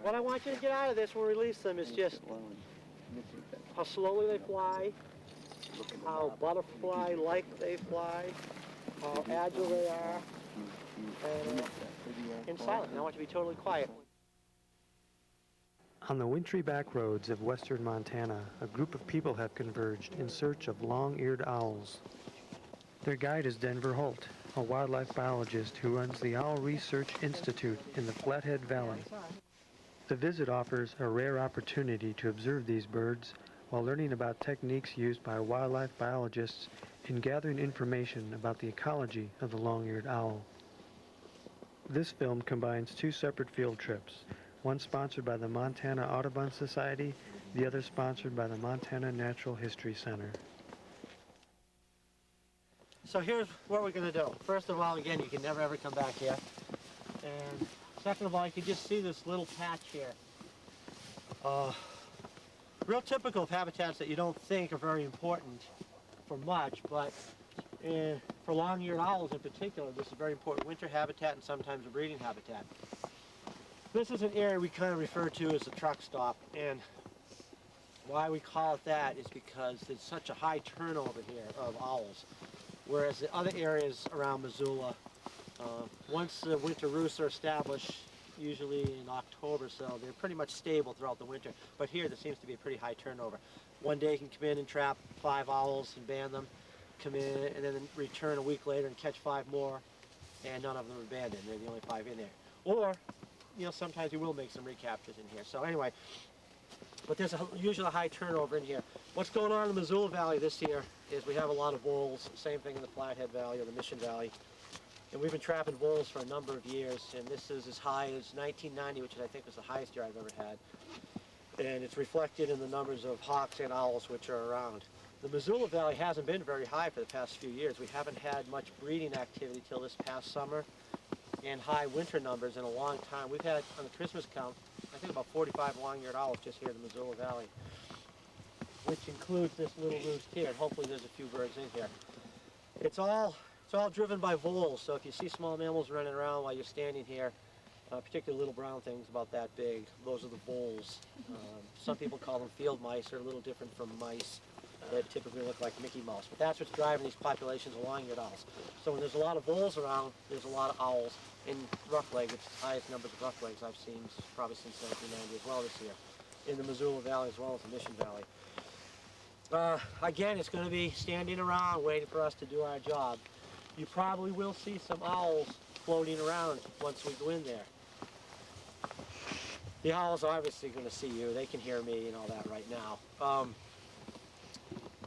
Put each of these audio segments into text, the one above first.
What I want you to get out of this when we release them is just how slowly they fly, how butterfly-like they fly, how agile they are, and in silence. I want you to be totally quiet. On the wintry back roads of western Montana, a group of people have converged in search of long-eared owls. Their guide is Denver Holt, a wildlife biologist who runs the Owl Research Institute in the Flathead Valley. The visit offers a rare opportunity to observe these birds while learning about techniques used by wildlife biologists in gathering information about the ecology of the long-eared owl. This film combines two separate field trips, one sponsored by the Montana Audubon Society, the other sponsored by the Montana Natural History Center. So here's what we're going to do. First of all, again, you can never ever come back here. And second of all, you can just see this little patch here. Real typical of habitats that you don't think are very important for much, but for long-eared owls in particular, this is a very important winter habitat and sometimes a breeding habitat. This is an area we kind of refer to as the truck stop, and why we call it that is because there's such a high turnover here of owls, whereas the other areas around Missoula, once the winter roosts are established, usually in October, so they're pretty much stable throughout the winter. But here there seems to be a pretty high turnover. One day you can come in and trap 5 owls and band them, come in and then return a week later and catch 5 more, and none of them are abandoned. They're the only 5 in there. Or, you know, sometimes you will make some recaptures in here. So anyway, but there's usually a high turnover in here. What's going on in the Missoula Valley this year is we have a lot of voles, same thing in the Flathead Valley or the Mission Valley. And we've been trapping voles for a number of years, and this is as high as 1990, which I think was the highest year I've ever had. And it's reflected in the numbers of hawks and owls which are around. The Missoula Valley hasn't been very high for the past few years. We haven't had much breeding activity till this past summer, and high winter numbers in a long time. We've had, on the Christmas count, I think about 45 long-eared owls just here in the Missoula Valley, which includes this little roost here, and hopefully there's a few birds in here. It's all driven by voles, so if you see small mammals running around while you're standing here, particularly little brown things about that big, those are the voles. Some people call them field mice. They're a little different from mice that typically look like Mickey Mouse, but that's what's driving these populations of long-eared owls. So when there's a lot of voles around, there's a lot of owls. In roughleg, it's the highest numbers of roughlegs I've seen probably since 1990 as well this year, in the Missoula Valley as well as the Mission Valley. Again, it's going to be standing around waiting for us to do our job. You probably will see some owls floating around once we go in there. The owls are obviously going to see you. They can hear me and all that right now.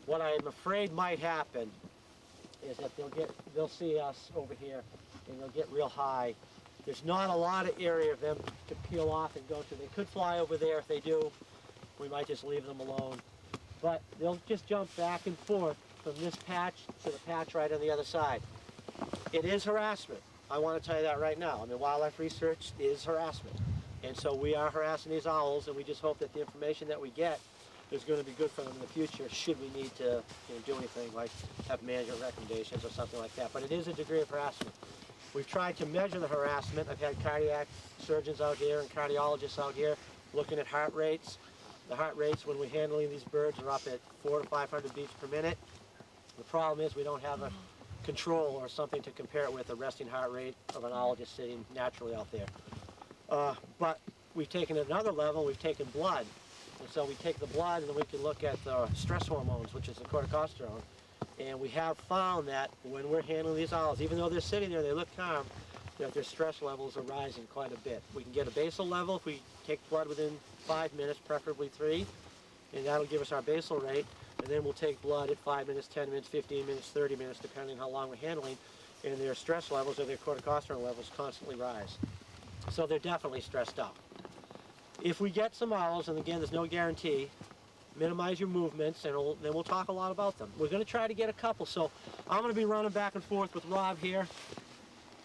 What I'm afraid might happen is that they'll see us over here and they'll get real high. There's not a lot of area of them to peel off and go to. They could fly over there. If they do, we might just leave them alone. But they'll just jump back and forth from this patch to the patch right on the other side. It is harassment. I want to tell you that right now. I mean, wildlife research is harassment. And so we are harassing these owls, and we just hope that the information that we get is going to be good for them in the future should we need to do anything like have management recommendations or something like that. But it is a degree of harassment. We've tried to measure the harassment. I've had cardiac surgeons out here and cardiologists out here looking at heart rates. The heart rates when we're handling these birds are up at 400 to 500 beats per minute. The problem is we don't have a control or something to compare it with the resting heart rate of an owl just sitting naturally out there. But we've taken it another level, we've taken blood. And so we take the blood and then we can look at the stress hormones, which is the corticosterone. And we have found that when we're handling these owls, even though they're sitting there, they look calm, that their stress levels are rising quite a bit. We can get a basal level if we take blood within 5 minutes, preferably 3, and that'll give us our basal rate. And then we'll take blood at 5 minutes, 10 minutes, 15 minutes, 30 minutes, depending on how long we're handling, and their stress levels or their corticosterone levels constantly rise. So they're definitely stressed out. If we get some owls, and again, there's no guarantee, minimize your movements, and then we'll talk a lot about them. We're going to try to get a couple, so I'm going to be running back and forth with Rob here,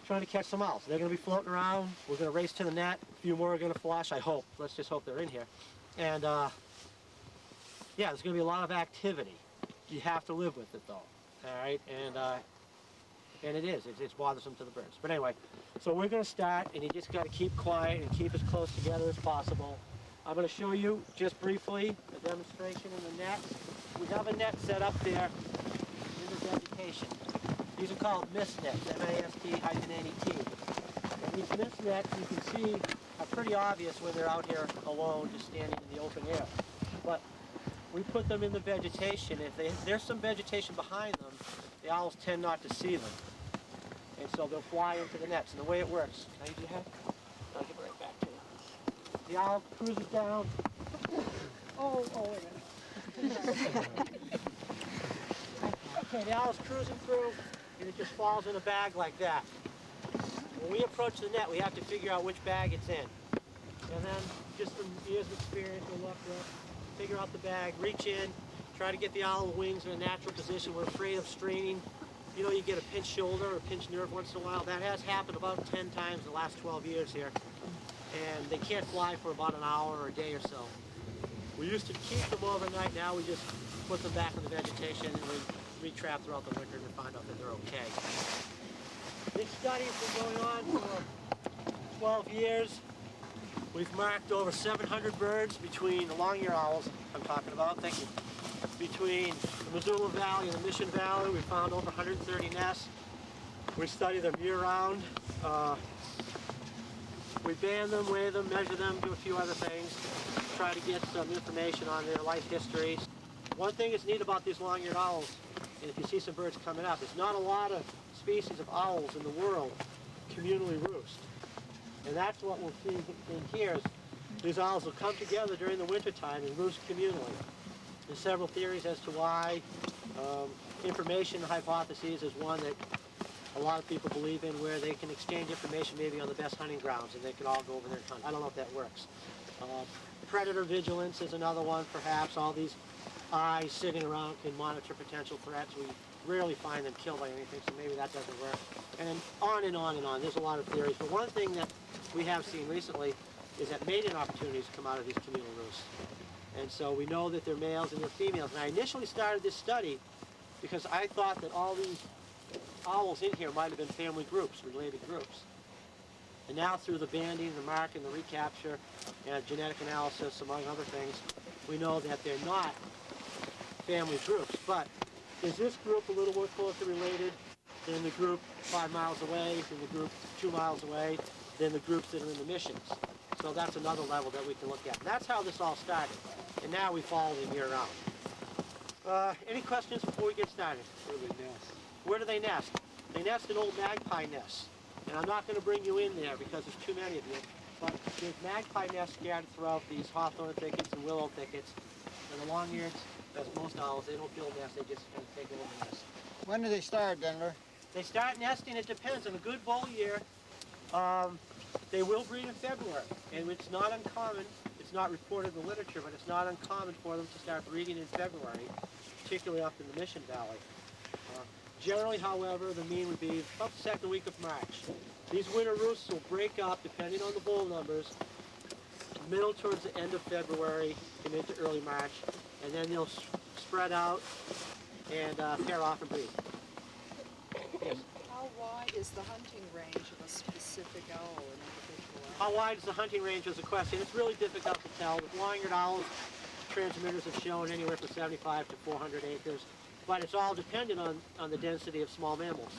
trying to catch some owls. They're going to be floating around. We're going to race to the net. A few more are going to flush, I hope. Let's just hope they're in here. And yeah, there's going to be a lot of activity. You have to live with it, though. All right, and And it is. It's bothersome to the birds. But anyway, so we're going to start, and you just got to keep quiet and keep as close together as possible. I'm going to show you just briefly a demonstration in the net. We have a net set up there in the vegetation. These are called mist nets, M-A-S-T-N-E-T. And these mist nets, you can see, are pretty obvious when they're out here alone, just standing in the open air. But we put them in the vegetation. If there's some vegetation behind them, the owls tend not to see them. And so they'll fly into the nets. And the way it works, can I use your head? I'll give it right back to you. The owl cruises down. Oh, wait a minute. Okay, the owl's cruising through, and it just falls in a bag like that. When we approach the net, we have to figure out which bag it's in. And then, just from years of experience, we'll look, figure out the bag, reach in, try to get the owl wings in a natural position. We're afraid of straining. You know, you get a pinched shoulder or a pinched nerve once in a while. That has happened about 10 times in the last 12 years here. And they can't fly for about an hour or a day or so. We used to keep them overnight. Now we just put them back in the vegetation and we retrap throughout the winter and find out that they're okay. This study's been going on for 12 years. We've marked over 700 birds between the long-eared owls I'm talking about, thank you. Between the Missoula Valley and the Mission Valley, we found over 130 nests. We study them year-round. We band them, weigh them, measure them, do a few other things, try to get some information on their life histories. One thing that's neat about these long-eared owls, and if you see some birds coming up, there's not a lot of species of owls in the world communally roost. And that's what we'll see in here is these owls will come together during the wintertime and roost communally. There's several theories as to why. Information hypotheses is one that a lot of people believe in, where they can exchange information maybe on the best hunting grounds and they can all go over there and hunt. I don't know if that works. Predator vigilance is another one, perhaps. All these eyes sitting around can monitor potential threats. We rarely find them killed by anything, so maybe that doesn't work. And then on and on and on. There's a lot of theories. But one thing that we have seen recently is that mating opportunities come out of these communal roosts. And so we know that they're males and they're females. And I initially started this study because I thought that all these owls in here might have been family groups, related groups. And now through the banding, the marking, the recapture, and genetic analysis, among other things, we know that they're not family groups. But is this group a little more closely related than the group 5 miles away, than the group 2 miles away, than the groups that are in the missions? So that's another level that we can look at. And that's how this all started. And now we follow them year-round. Any questions before we get started? Where do they nest? Where do they nest? They nest in old magpie nests. And I'm not going to bring you in there because there's too many of you. But there's magpie nests scattered throughout these hawthorn thickets and willow thickets. And the long-eareds, as most owls, they don't build nests, they just kind of take over the nest. When do they start, Denver? They start nesting, it depends. In a good bull year, they will breed in February. And it's not uncommon, it's not reported in the literature, but it's not uncommon for them to start breeding in February, particularly up in the Mission Valley. Generally, however, the mean would be about the second week of March. These winter roosts will break up, depending on the bull numbers, middle towards the end of February and into early March, and then they'll spread out and pair off and breed. Yes. How wide is the hunting range of a specific owl, an individual owl? How wide is the hunting range is a question. It's really difficult to tell. With long-eared owls, transmitters have shown anywhere from 75 to 400 acres. But it's all dependent on the density of small mammals.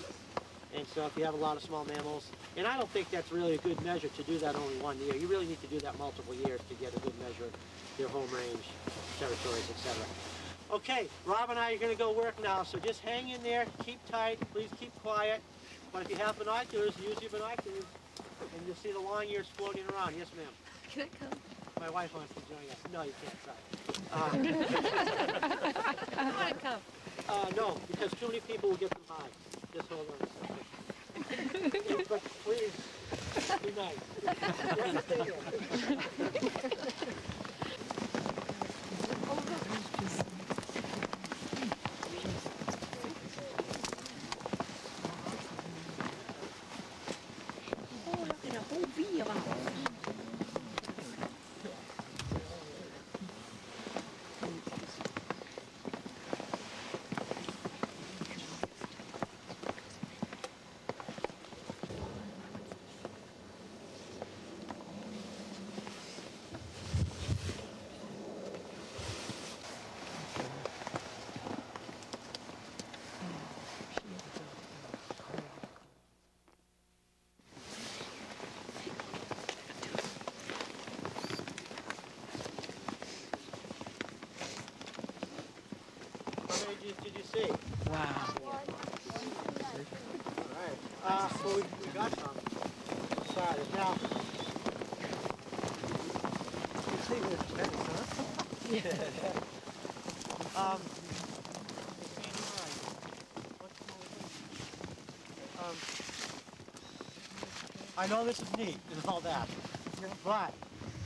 And so if you have a lot of small mammals, and I don't think that's really a good measure to do that only 1 year. You really need to do that multiple years to get a good measure of their home range, territories, etc. Okay, Rob and I are going to go work now, so just hang in there, keep tight, please keep quiet. But if you have binoculars, use your binoculars, and you'll see the long-ears floating around. Yes, ma'am? Can I come? My wife wants to join us. No, you can't, sorry. I want to come. No, because too many people will get them high. Just hold on a second. But please, be nice. Just stay there. Oh, look at a whole bee of owls. see. Wow. All right. Well, we got some. Sorry. Now. You see this tennis, huh? I know this is neat and all that, but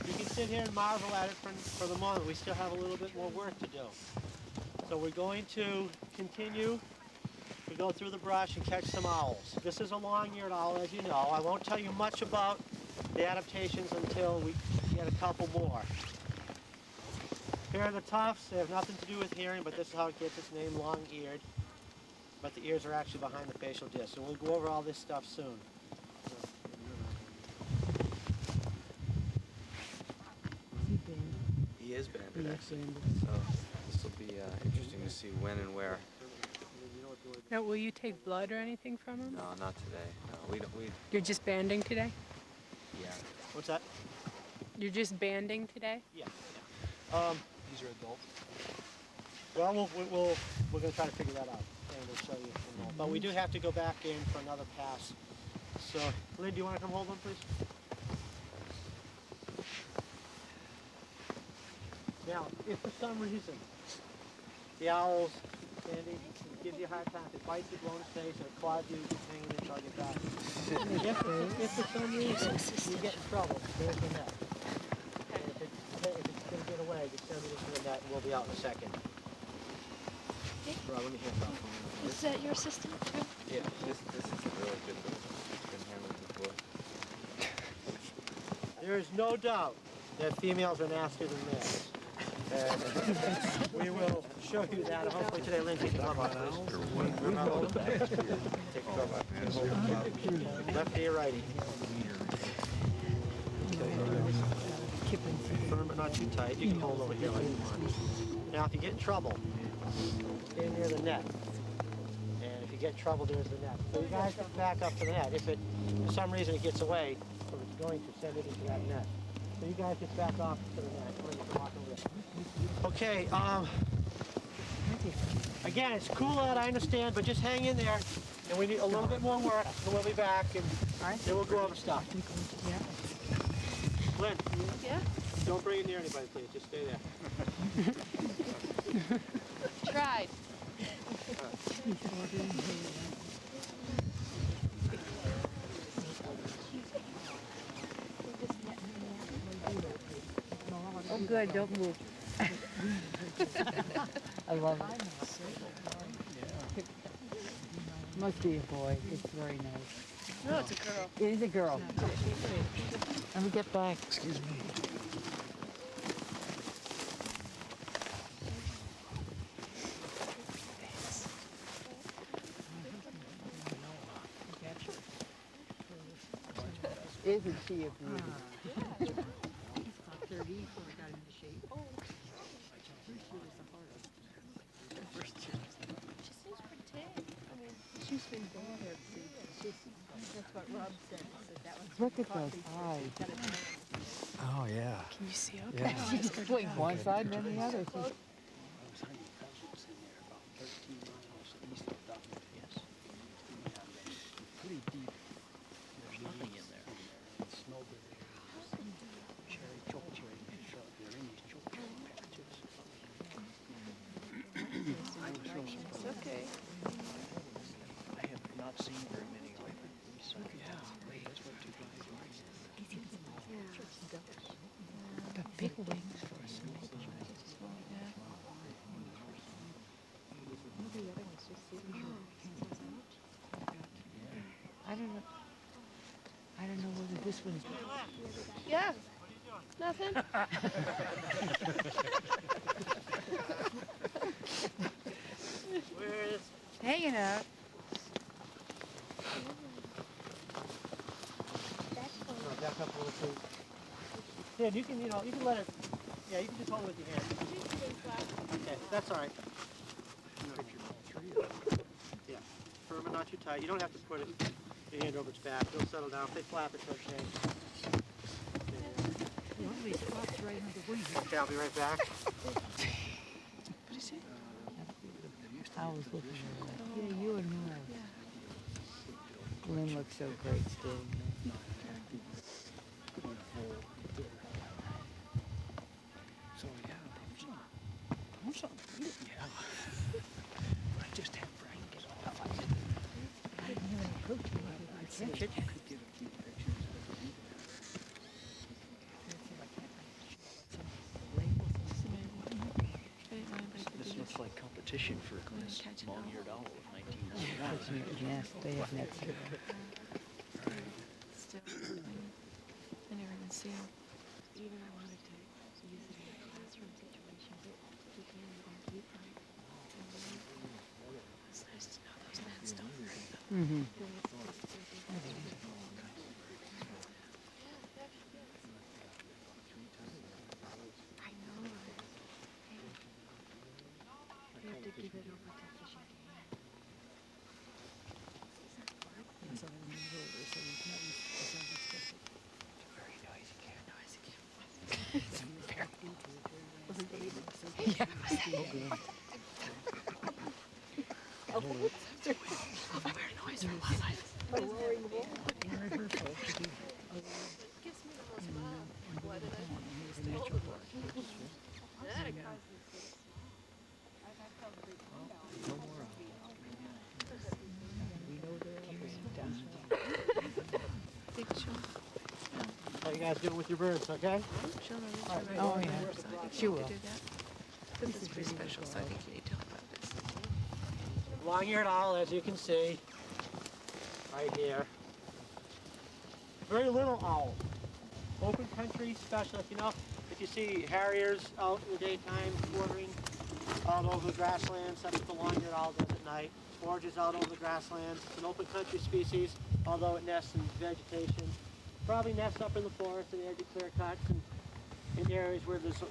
you can sit here and marvel at it for the moment. We still have a little bit more work to do. So we're going to continue to go through the brush and catch some owls. This is a long-eared owl, as you know. I won't tell you much about the adaptations until we get a couple more. Here are the tufts. They have nothing to do with hearing, but this is how it gets its name, long-eared. But the ears are actually behind the facial disc. And we'll go over all this stuff soon. He is banded, actually. So this will be interesting to see when and where. Now, will you take blood or anything from him? No, not today. No, we don't. You're just banding today? Yeah. What's that? You're just banding today? Yeah. These are adults. Well, we're going to try to figure that out, and we'll show you. But we do have to go back in for another pass. So, Lynn, do you want to come hold them, please? Now, if for some reason the owl's standing, gives you a hard time, if it bites you, blow in his face, or claws you, hanging there until I get back. if for some reason you get in trouble, there's the net. And if it's going to get away, just send it into the net, and we'll be out in a second. Rob, let me hand it off. Is that your assistant too? Yeah. This is a really good one. It's been handled before. There is no doubt that females are nastier than males. We will show you that. Hopefully today, Lynn, take the glove off, please. Take the glove off. Lefty or righty? Firm but not too tight. You can hold over here like you want. Now, if you get in trouble, stay near the net. And if you get in trouble, there's the net. So you guys can back up to the net. If for some reason it gets away, or it's going to, send it into that net. So you guys just back off to the net. Walk over there. Okay, again, it's cool out, I understand, but just hang in there, and we need a little bit more work, and we'll be back, and then we'll go over stuff. Yeah. Lynn, Yeah. don't bring it near anybody, please. Just stay there. Tried. Oh, good. Don't move. I love it. Must be a boy. It's very nice. No, it's a girl. It is a girl. Let me get back. Excuse me. Isn't she a beauty? She's been born here. That's what Rob said. Look at those eyes. Oh, yeah. Can you see? Yeah. She's going one side and then the other. She's Pretty deep. There's nothing in there. It's snowberry, cherry, chokecherry shrub. They're in these chokecherry patches. I was real surprised. It's okay. I have not seen very many of them. So, yeah, that's what you guys like. the big wings for a I don't know whether this one's... Yeah. Nothing. Where is... Hanging out. Back up a little, please. Yeah, you can let it... Yeah, you can just hold it with your hand. Okay, that's all right. Yeah, firm and not too tight. You don't have to put it, your hand over its back. It'll settle down. If they flap, it's no change. Okay, I'll be right back. There used I was looking at that. Yeah, you and her. Lynn looks so great standing there. So yeah, yeah. I just had Frank get off. I said you could get a few pictures of it. This looks like competition for this long-eared owl of 1991. Yes, they have next to Still, I never even see him. Even I wanted to use it in a classroom situation, but we can't even keep them. It's nice to know those nets don't hurt them. I know. You have to give it over to fishing game. So in the middle, so you can Very noisy cat. Noisy kid. Wasn't David? Oh, good. Oh, we heard a noise from last night. A roaring bull. Gives me the most blooded How you guys doing with your birds, okay? Oh, yeah. She will. This is pretty special, so I think you need to talk about this. Long-eared owl, as you can see, right here. Very little owl. Open country specialist, you know, if you see harriers out in the daytime quartering out over the grasslands, that's what the long-eared owl does at night. Forages out over the grasslands. It's an open country species, although it nests in vegetation. Probably nests up in the forest in the edge of clear cuts and in areas where there's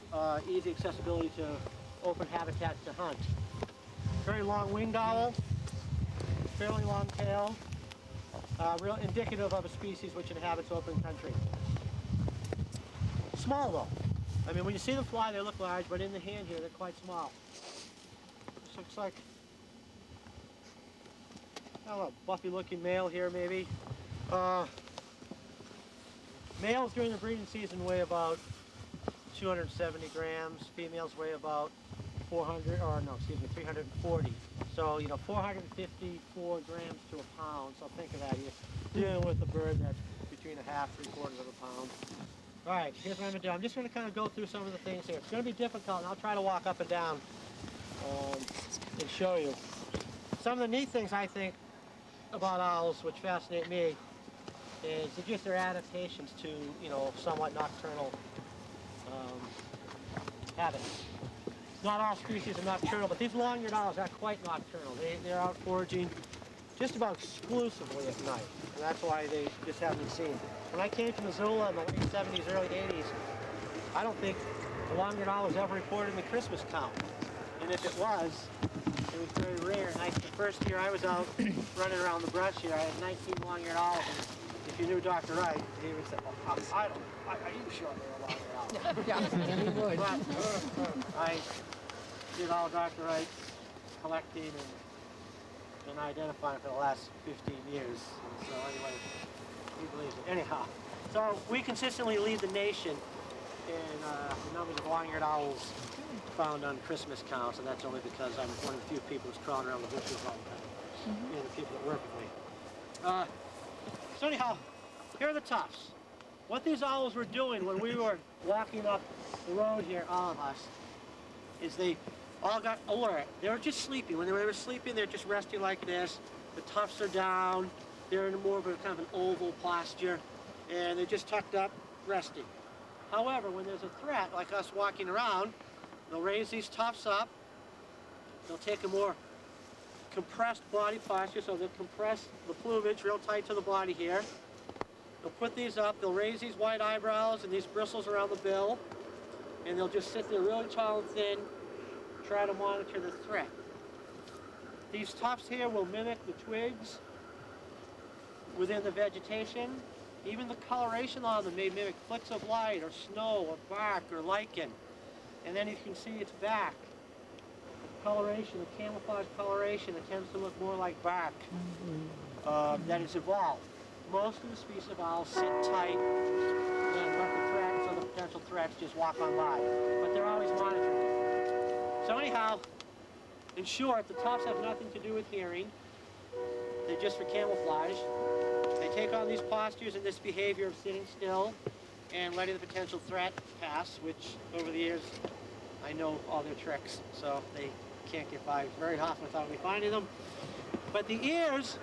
easy accessibility to open habitats to hunt. Very long-winged owl, fairly long tail, real indicative of a species which inhabits open country. Small though. I mean, when you see them fly, they look large, but in the hand here, they're quite small. This looks like, I don't know, buffy-looking male here maybe. Males during the breeding season weigh about 270 grams. Females weigh about 340. So, you know, 454 grams to a pound. So think of that. You're dealing with a bird that's between a half, 3/4 of a pound. All right, here's what I'm going to do. I'm just going to kind of go through some of the things here. It's going to be difficult, and I'll try to walk up and down and show you. Some of the neat things I think about owls, which fascinate me, is just their adaptations to, you know, somewhat nocturnal habits. Not all species are nocturnal, but these long-eared owls are quite nocturnal. They're out foraging just about exclusively at night, and that's why they just haven't been seen. When I came to Missoula in the late 70s, early 80s, I don't think the long-eared owl was ever reported in the Christmas count. And if it was very rare. And the first year I was out running around the brush here, I had 19 long-eared owls. And if you knew Dr. Wright, he would say, well, are you sure they were long-eared owls? Yeah, he would. But I did all Dr. Wright's collecting and identifying for the last 15 years. And so anyway, he believes it. Anyhow, so we consistently lead the nation in the numbers of long-eared owls found on Christmas counts, and that's only because I'm one of the few people who's crawling around the bushes all the time, you know, the people that work with me. So anyhow, here are the tufts. What these owls were doing when we were walking up the road here, all of us, is they all got alert. They were just sleeping. When they were sleeping, they're just resting like this. The tufts are down. They're in more of a kind of an oval posture, and they're just tucked up, resting. However, when there's a threat, like us walking around, they'll raise these tufts up. They'll take a more compressed body posture, so they'll compress the plumage real tight to the body here. They'll put these up. They'll raise these white eyebrows and these bristles around the bill, and they'll just sit there really tall and thin, try to monitor the threat. These tufts here will mimic the twigs within the vegetation. Even the coloration on them may mimic flicks of light or snow or bark or lichen. And then you can see its back coloration, the camouflage coloration, it tends to look more like bark that is evolved. Most of the species of owls sit tight and let the threats or the potential threats just walk on by. But they're always monitoring. So anyhow, in short, the tufts have nothing to do with hearing. They're just for camouflage. They take on these postures and this behavior of sitting still and letting the potential threat pass, which over the years I know all their tricks, so they can't get by very often without me finding them. But the ears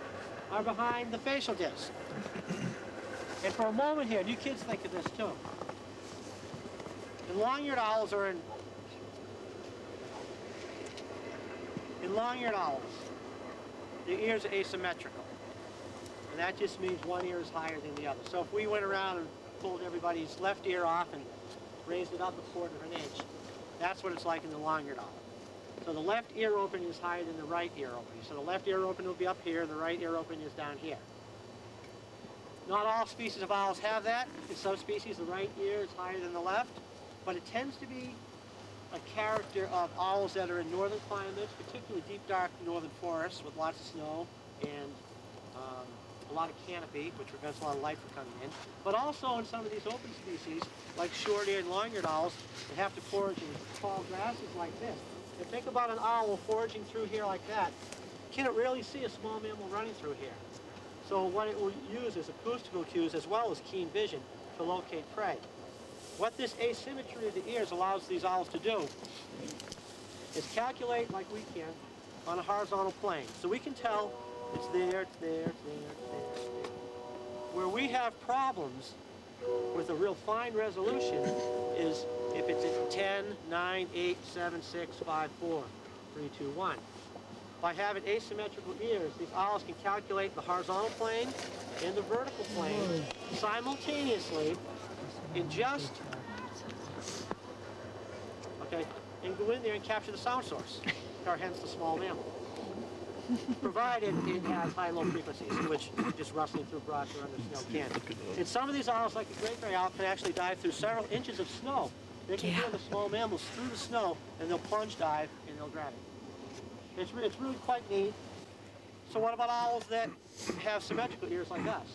are behind the facial disc. And for a moment here, and you kids think of this too. In long-eared owls or in long-eared owls, the ears are asymmetrical. And that just means one ear is higher than the other. So if we went around and pulled everybody's left ear off and raised it up a quarter of an inch, that's what it's like in the long-eared owl. So the left ear opening is higher than the right ear opening. So the left ear opening will be up here, and the right ear opening is down here. Not all species of owls have that. In some species, the right ear is higher than the left, but it tends to be a character of owls that are in northern climates, particularly deep, dark northern forests with lots of snow and a lot of canopy, which prevents a lot of light from coming in. But also in some of these open species, like short-eared and long-eared owls, that have to forage in tall grasses like this. If think about an owl foraging through here like that, you can't really see a small mammal running through here. So what it will use is acoustical cues as well as keen vision to locate prey. What this asymmetry of the ears allows these owls to do is calculate, like we can, on a horizontal plane. So we can tell it's there, it's there, it's there, it's there, it's there. Where we have problems with a real fine resolution is if it's at 10, 9, 8, 7, 6, 5, 4, 3, 2, 1. By having asymmetrical ears, these owls can calculate the horizontal plane and the vertical plane simultaneously in just, okay, and go in there and capture the sound source, or hence the small mammal. Provided it has high-low frequencies, which just rustling through brush or under snow can't. And some of these owls, like the great gray owl, can actually dive through several inches of snow. They can hear the small mammals through the snow, and they'll plunge dive, and they'll grab it. It's really quite neat. So what about owls that have symmetrical ears like us?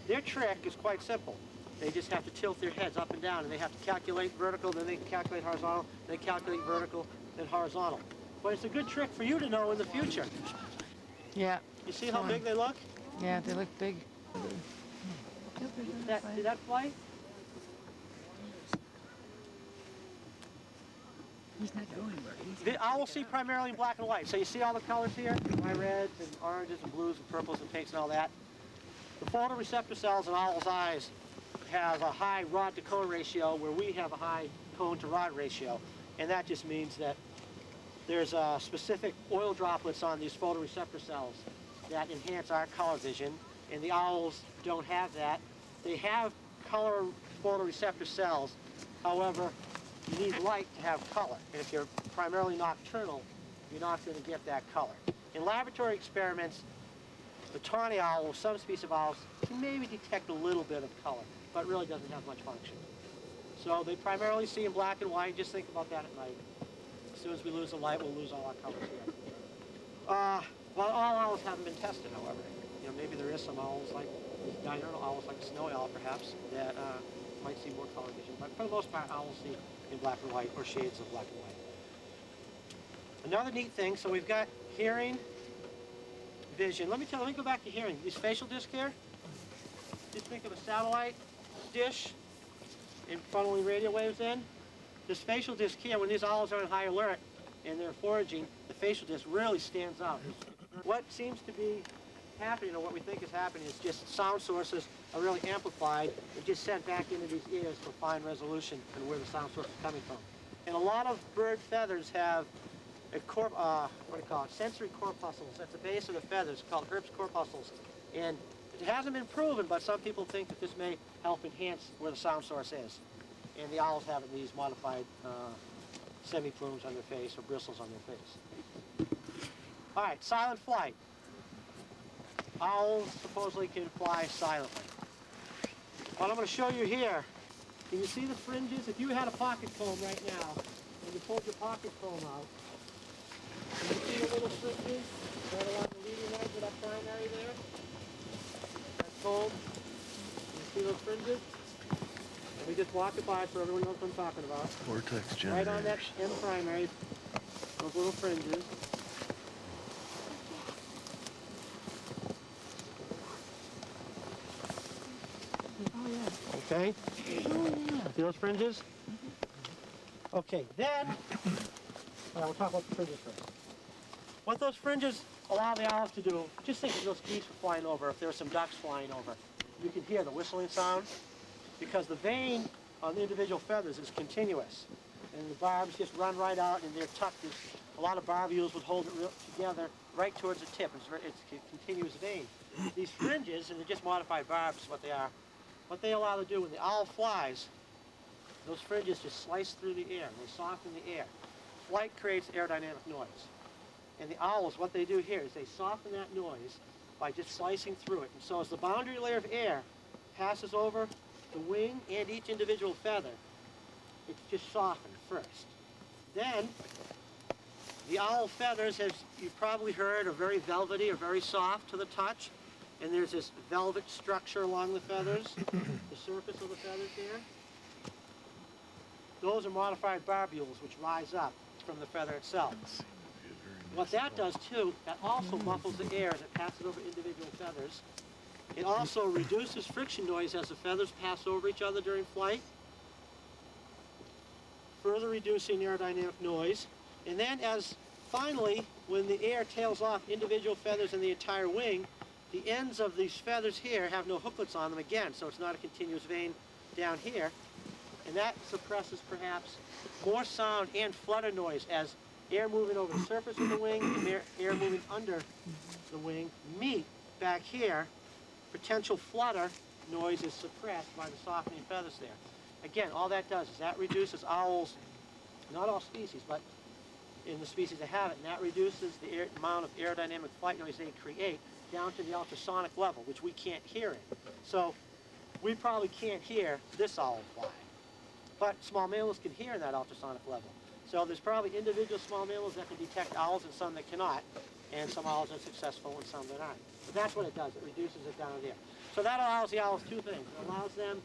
Their trick is quite simple. They just have to tilt their heads up and down, and they have to calculate vertical, then they can calculate horizontal, they calculate vertical, then horizontal. But it's a good trick for you to know in the future. Yeah. You see how big they look? Yeah, they look big. See that flight? He's not going where he's The owl see primarily in black and white. So you see all the colors here? My reds and oranges and blues and purples and pinks and all that. The photoreceptor cells in owls' eyes have a high rod to cone ratio where we have a high cone to rod ratio. And that just means that there's specific oil droplets on these photoreceptor cells that enhance our color vision, and the owls don't have that. They have color photoreceptor cells, however, you need light to have color, and if you're primarily nocturnal, you're not going to get that color. In laboratory experiments, the tawny owl, some species of owls, can maybe detect a little bit of color, but really doesn't have much function. So they primarily see in black and white. Just think about that at night. As soon as we lose the light, we'll lose all our colors here. Well, all owls haven't been tested, however. You know, maybe there is some owls, like diurnal owls, like the snowy owl, perhaps, that might see more color vision. But for the most part, owls see in black and white, or shades of black and white. Another neat thing, so we've got hearing, vision. Let me go back to hearing. These facial discs here, just think of a satellite dish and funneling radio waves in. This facial disc here, when these owls are in high alert and they're foraging, the facial disc really stands out. What seems to be happening, or what we think is happening, is just sound sources are really amplified and just sent back into these ears for fine resolution and where the sound source is coming from. And a lot of bird feathers have a sensory corpuscles at the base of the feathers called Erb's corpuscles. And it hasn't been proven, but some people think that this may help enhance where the sound source is. And the owls have these modified semi-plumes on their face, or bristles on their face. All right, silent flight. Owls supposedly can fly silently. What I'm going to show you here, can you see the fringes? If you had a pocket comb right now, and you pulled your pocket comb out, You see the little fringes right along the leading edge of that primary there? That comb? You see those fringes? Let me just walk it by so everyone knows what I'm talking about. Vortex Right on that generators. end primary, those little fringes. Oh, yeah. Okay? Oh, yeah. See those fringes? Okay, then, we'll talk about the fringes first. What those fringes allow the owls to do, just think if those geese were flying over, if there were some ducks flying over, you can hear the whistling sound because the vein on the individual feathers is continuous. And the barbs just run right out and they're tucked. A lot of barbules would hold it together right towards the tip. It's a continuous vein. These fringes, and they're just modified barbs, what they are, what they allow to do when the owl flies, those fringes just slice through the air. They soften the air. Flight creates aerodynamic noise. And the owls, what they do here is they soften that noise by just slicing through it. And so as the boundary layer of air passes over the wing and each individual feather, it's just softened first. Then, the owl feathers, as you've probably heard, are very velvety or very soft to the touch. And there's this velvet structure along the feathers, the surface of the feathers there. Those are modified barbules which rise up from the feather itself. What that does too, that also muffles the air as it passes over individual feathers. It also reduces friction noise as the feathers pass over each other during flight, further reducing aerodynamic noise. And then finally, when the air tails off individual feathers in the entire wing, the ends of these feathers here have no hooklets on them again, so it's not a continuous vein down here. And that suppresses perhaps more sound and flutter noise as air moving over the surface of the wing and air moving under the wing meet back here. Potential flutter noise is suppressed by the softening feathers there. Again, all that does is that reduces owls, not all species, but in the species that have it, and that reduces the amount of aerodynamic flight noise they create down to the ultrasonic level, which we can't hear it. So we probably can't hear this owl fly, but small mammals can hear that ultrasonic level. So there's probably individual small mammals that can detect owls and some that cannot, and some owls are successful and some that aren't. But that's what it does, it reduces it down there. So that allows the owls two things. It allows them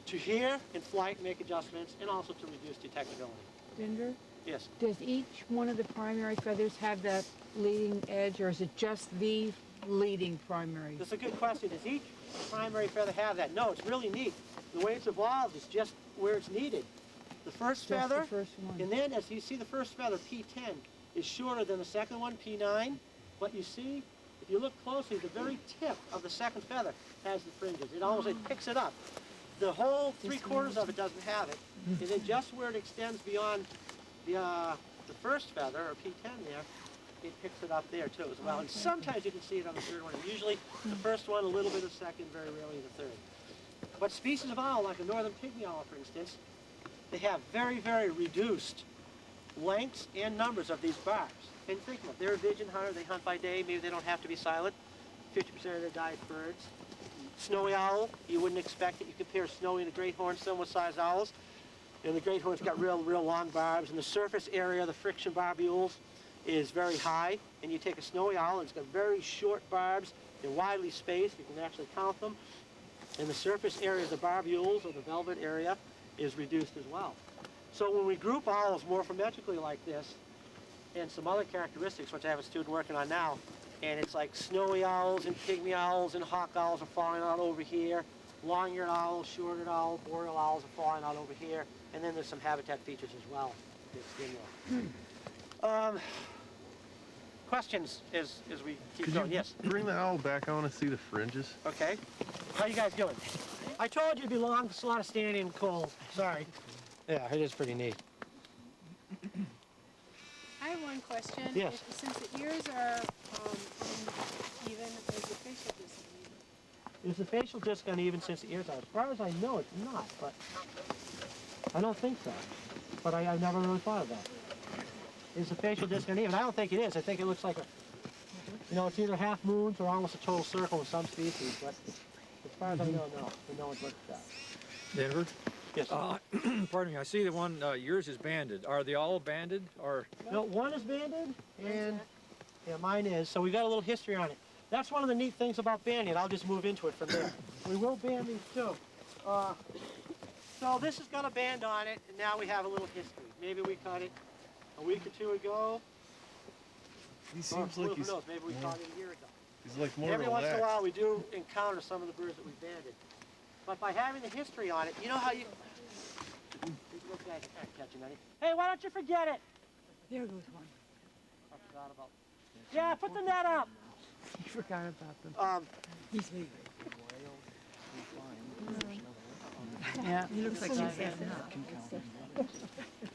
to hear in flight and make adjustments, and also to reduce detectability. Denver, Yes? does each one of the primary feathers have that leading edge, or is it just the leading primary? That's a good question. Does each primary feather have that? No, it's really neat. The way it's evolved is just where it's needed. The first Just feather, the first one. and then as you see the first feather, P10, is shorter than the second one, P9. But you see, if you look closely, the very tip of the second feather has the fringes. It picks it up. The whole three-quarters of it doesn't have it. And then just where it extends beyond the first feather, or P10 there, it picks it up there too as well. And sometimes you can see it on the third one. Usually the first one, a little bit of the second, very rarely the third. But species of owl, like a northern pygmy owl, for instance, they have very, very reduced lengths and numbers of these barbs. And think of it, they're a pigeon hunter, they hunt by day, maybe they don't have to be silent. 50% of their diet birds. Snowy owl, you wouldn't expect it. You compare snowy and the great horned similar sized owls. And the great horn's got real long barbs, and the surface area, the friction barbules, is very high. And you take a snowy owl, and it's got very short barbs. They're widely spaced, you can actually count them. And the surface area of the barbules, or the velvet area, is reduced as well. So when we group owls morphometrically like this, and some other characteristics, which I have a student working on now, and it's like snowy owls and pygmy owls and hawk owls are falling out over here, long-eared owls, short-eared owls, boreal owls are falling out over here, and then there's some habitat features as well that stimulate. Questions as we keep going? Yes? Bring the owl back. I want to see the fringes. Okay. How you guys doing? I told you it'd be long. It's a lot of standing and cold. Sorry. Yeah, it is pretty neat. I have one question. Yes. Since the ears are uneven, is the facial disc uneven? Is the facial disc uneven since the ears are? As far as I know, it's not, but I don't think so. But I've never really thought of that. Is the facial disc uneven? I don't think it is. I think it looks like it's either half moons or almost a total circle in some species, but as far as I know, no. No one's looked at that. Denver, Yes. Pardon me, I see the one, yours is banded. Are they all banded, or? No, one is banded, and yeah, mine is. So we got a little history on it. That's one of the neat things about banding. I'll just move into it from there. We will band these too. So this has got a band on it, and now we have a little history. Maybe we cut it a week or two ago. He seems like who knows? Maybe we caught it a year ago. he's like more Every once in a relaxed. while, we do encounter some of the birds that we banded. But by having the history on it, you know how you... These little guys aren't catching any. Hey, why don't you forget it? There goes one. I forgot about... Yeah, put the net up. You forgot about them. He's leaving. Yeah, he looks like he's had enough.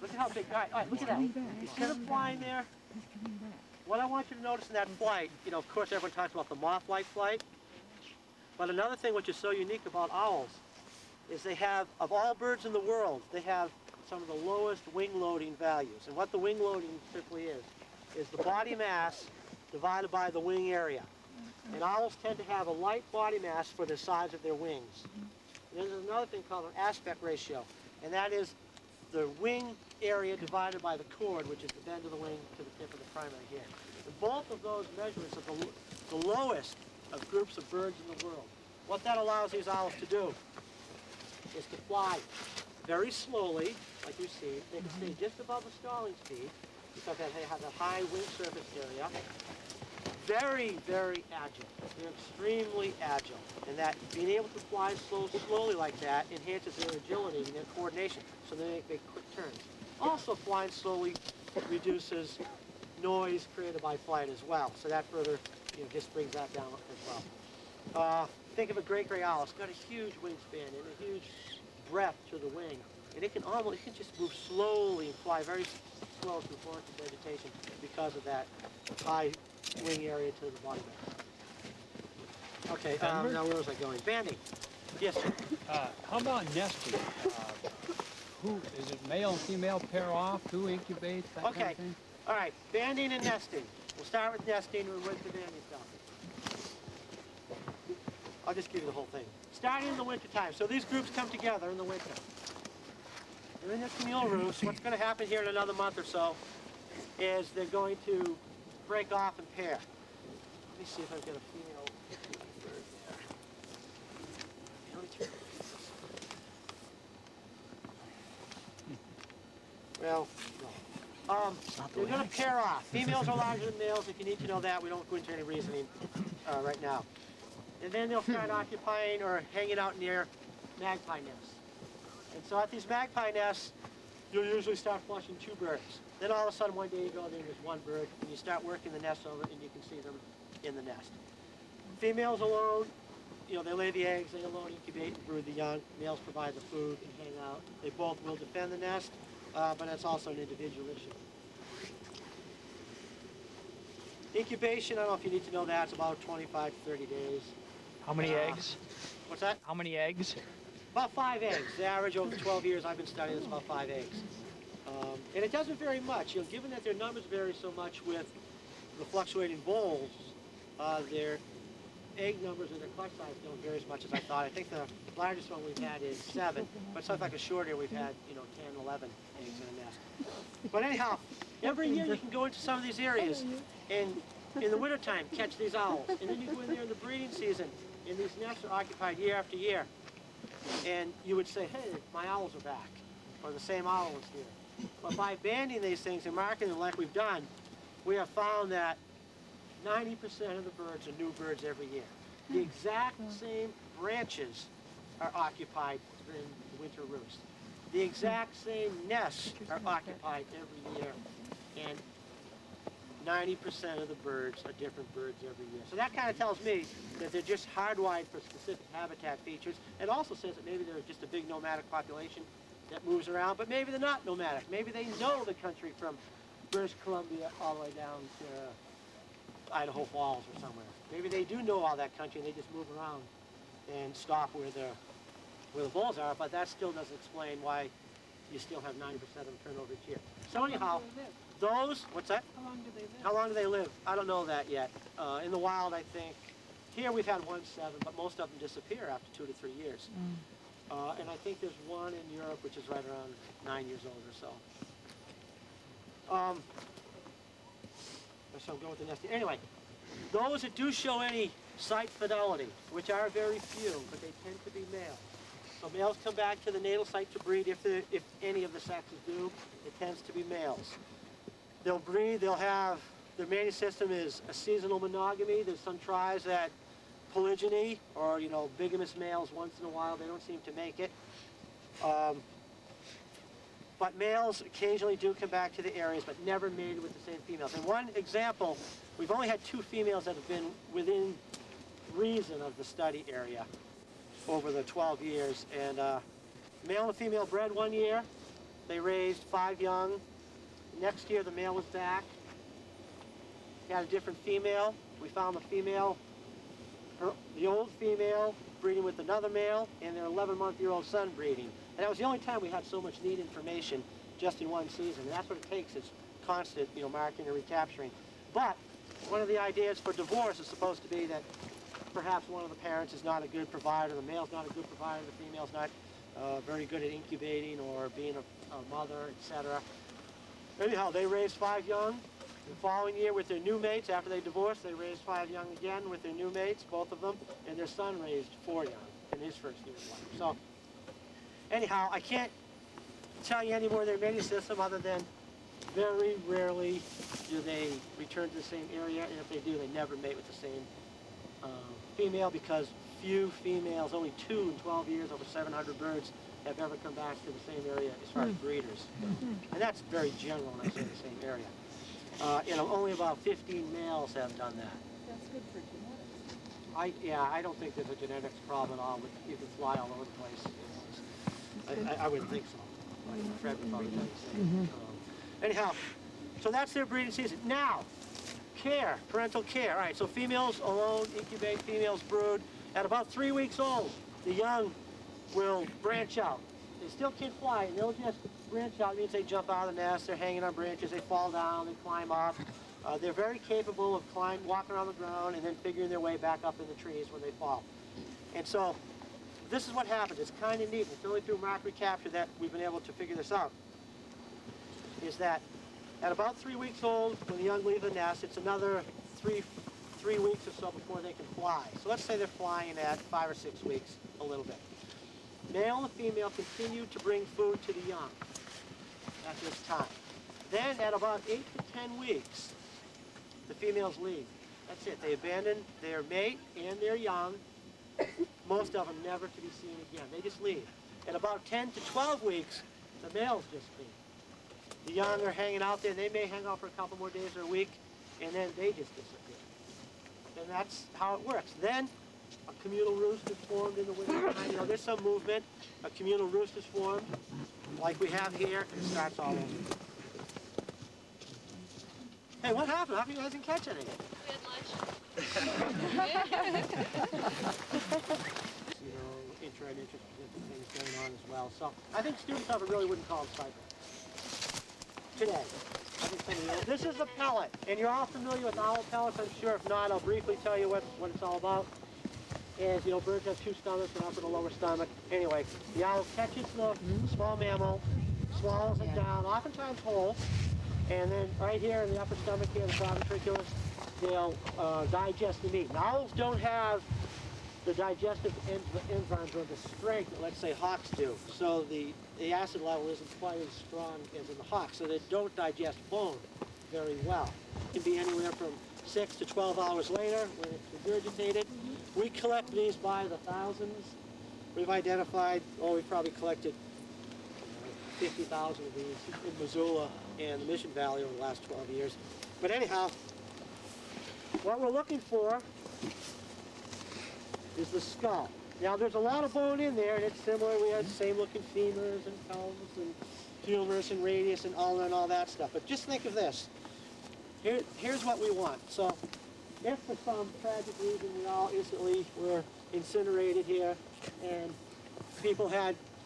Look at how big... All right, look at that. You see them flying there? What I want you to notice in that flight, you know, of course everyone talks about the moth-like flight, but another thing which is so unique about owls is they have, of all birds in the world, they have some of the lowest wing loading values. And what the wing loading simply is the body mass divided by the wing area. And owls tend to have a light body mass for the size of their wings. And then there's another thing called an aspect ratio, and that is the wing area divided by the chord, which is the bend of the wing to the tip of the primary hair. And both of those measurements are the lowest of groups of birds in the world. What that allows these owls to do is to fly very slowly, like you see. They can stay just above the stalling speed because they have a high wing surface area. Very, very agile. They're extremely agile. And that being able to fly slowly like that enhances their agility and their coordination, so they make quick turns. Also, flying slowly reduces noise created by flight as well. So that further, just brings that down as well. Think of a great gray owl. It's got a huge wingspan and a huge breadth to the wing. And it can just move slowly and fly very slow through forest and vegetation because of that high wing area to the body mass. Okay, now where was I going? Banding. Yes, sir. How about nesting? Who is it? Male and female pair off? Who incubates? That kind Okay. of thing? All right, banding and nesting. We'll start with nesting and with the banding stuff. I'll just give you the whole thing. Starting in the winter time. So these groups come together in the winter. They're in their communal roosts. What's going to happen here in another month or so is they're going to break off and pair. Let me see if I've got a female bird there. Well, no. They're going to pair off. Females are larger than males. If you need to know that, we don't go into any reasoning right now. And then they'll start occupying or hanging out near magpie nests. And so at these magpie nests, you'll usually start flushing 2 birds. Then all of a sudden one day you go there and there's 1 bird, and you start working the nest over and you can see them in the nest. Females alone, they lay the eggs, they alone incubate and brood the young. Males provide the food and hang out. They both will defend the nest, but that's also an individual issue. Incubation, I don't know if you need to know that, it's about 25 to 30 days. How many eggs? What's that? How many eggs? About 5 eggs. The average over the 12 years I've been studying is about 5 eggs. And it doesn't vary much. Given that their numbers vary so much with the fluctuating bowls, their egg numbers and their clutch size don't vary as much as I thought. I think the largest one we've had is 7, but something like a short ear we've had, 10, 11 eggs in a nest. But anyhow, every year you can go into some of these areas and in the wintertime catch these owls. And then you go in there in the breeding season and these nests are occupied year after year. And you would say, hey, my owls are back, or the same owl is here. But by banding these things and marking them like we've done, we have found that 90% of the birds are new birds every year. The exact same branches are occupied in the winter roost. The exact same nests are occupied every year. And 90% of the birds are different birds every year. So that kind of tells me that they're just hardwired for specific habitat features. It also says that maybe they're just a big nomadic population that moves around, but maybe they're not nomadic. Maybe they know the country from British Columbia all the way down to Idaho Falls or somewhere. Maybe they do know all that country and they just move around and stop where the bulls are, but that still doesn't explain why you still have 90% of them turnover each year. So anyhow, those, what's that? How long do they live? How long do they live? I don't know that yet. In the wild, I think, here we've had 1 7, but most of them disappear after 2 to 3 years. And I think there's one in Europe which is right around 9 years old or so. So I'm going with the nesting. Anyway, those that do show any site fidelity, which are very few, but they tend to be males. So males come back to the natal site to breed if any of the sexes do. It tends to be males. They'll breed, they'll have, their mating system is a seasonal monogamy. There's some tribes that polygyny, or, you know, bigamous males once in a while. They don't seem to make it. But males occasionally do come back to the areas, but never mated with the same females. And one example, we've only had 2 females that have been within reason of the study area over the 12 years. And male and female bred one year. They raised 5 young. Next year, the male was back. He had a different female. We found the female, the old female, breeding with another male, and their 11-month-year-old son breeding. And that was the only time we had so much neat information just in one season. And that's what it takes, is constant, you know, marking and recapturing. But one of the ideas for divorce is supposed to be that perhaps one of the parents is not a good provider, the male's not a good provider, the female's not very good at incubating or being a mother, etc. Anyhow, they raised 5 young. The following year with their new mates, after they divorced, they raised 5 young again with their new mates, both of them, and their son raised 4 young in his first year of life. So, anyhow, I can't tell you any more of their mating system other than very rarely do they return to the same area, and if they do, they never mate with the same female, because few females, only 2 in 12 years, over 700 birds, have ever come back to the same area as far as breeders. And that's very general when I say the same area. You know, only about 15 males have done that. That's good for genetics. I don't think there's a genetics problem at all. You can fly all over the place. I wouldn't think so. Fred would probably tell you the same. Anyhow, so that's their breeding season. Now, care, parental care. All right, so females alone incubate, females brood. At about 3 weeks old, the young will branch out. They still can't fly, and they'll just branch out. It means they jump out of the nest, they're hanging on branches, they fall down, they climb up. They're very capable of walking around the ground and then figuring their way back up in the trees when they fall. And so this is what happens. It's kind of neat. It's only through mark recapture that we've been able to figure this out. Is that at about 3 weeks old, when the young leave the nest, it's another three weeks or so before they can fly. So let's say they're flying at 5 or 6 weeks, a little bit. Male and female continue to bring food to the young at this time. Then at about 8 to 10 weeks, the females leave. That's it. They abandon their mate and their young. Most of them never to be seen again. They just leave. At about 10 to 12 weeks, the males just leave. The young are hanging out there. They may hang out for a couple more days or a week, and then they just disappear. And that's how it works. Then a communal roost is formed in the winter time. You know, there's some movement. A communal roost is formed, like we have here, and it starts all over. Hey, what happened? How come you guys didn't catch anything? We had lunch. You know, different things going on as well. So I think students of it really wouldn't call it cycle today. I think some of you, this is a pellet, and you're all familiar with owl pellets, I'm sure. If not, I'll briefly tell you what it's all about. Is, you know, birds have 2 stomachs, an upper and a lower stomach. Anyway, the owl catches the small mammal, swallows it down, oftentimes whole, and then right here in the upper stomach here, the proventriculus, they'll digest the meat. Now, owls don't have the digestive enzymes or the strength that, let's say, hawks do. So the acid level isn't quite as strong as in the hawk, so they don't digest bone very well. It can be anywhere from 6 to 12 hours later when it's regurgitated. We collect these by the thousands. We've identified, we've probably collected 50,000 of these in Missoula and the Mission Valley over the last 12 years. But anyhow, what we're looking for is the skull. Now, there's a lot of bone in there, and it's similar. We have the same looking femurs and pelvis and humerus and radius and all that stuff. But just think of this. Here's what we want. So, if for some tragic reason we all instantly were incinerated here, and people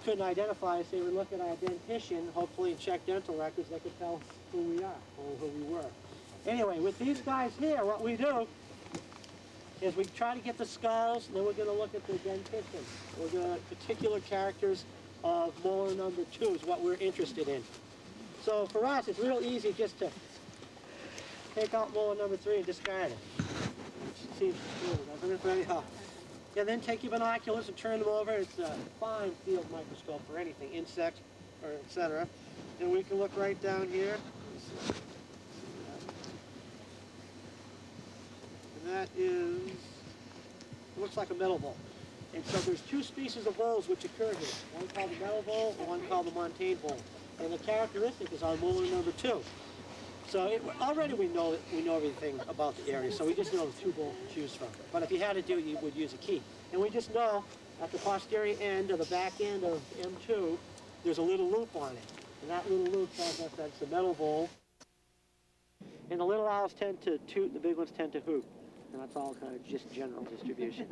couldn't identify us, they would look at our dentition, hopefully, and check dental records. They could tell who we are or who we were. Anyway, with these guys here, what we do is we try to get the skulls, and then we're going to look at the dentition. We're going to particular characters of molar number 2 is what we're interested in. So for us, it's real easy just to take out molar number 3 and discard it. Which seems cool, doesn't it? Very hard. And then take your binoculars and turn them over. It's a fine field microscope for anything, insects, or etc. And we can look right down here. And that is, it looks like a metal vole. And so there's 2 species of voles which occur here. One called the metal vole and one called the montane vole. And the characteristic is our molar number 2. So already we know everything about the area, so we just know the 2 voles to choose from. But if you had to do it, you would use a key. And we just know at the posterior end of the back end of M2, there's a little loop on it. And that little loop tells us that's the metal vole. And the little owls tend to toot, and the big ones tend to hoot. And that's all kind of just general distribution.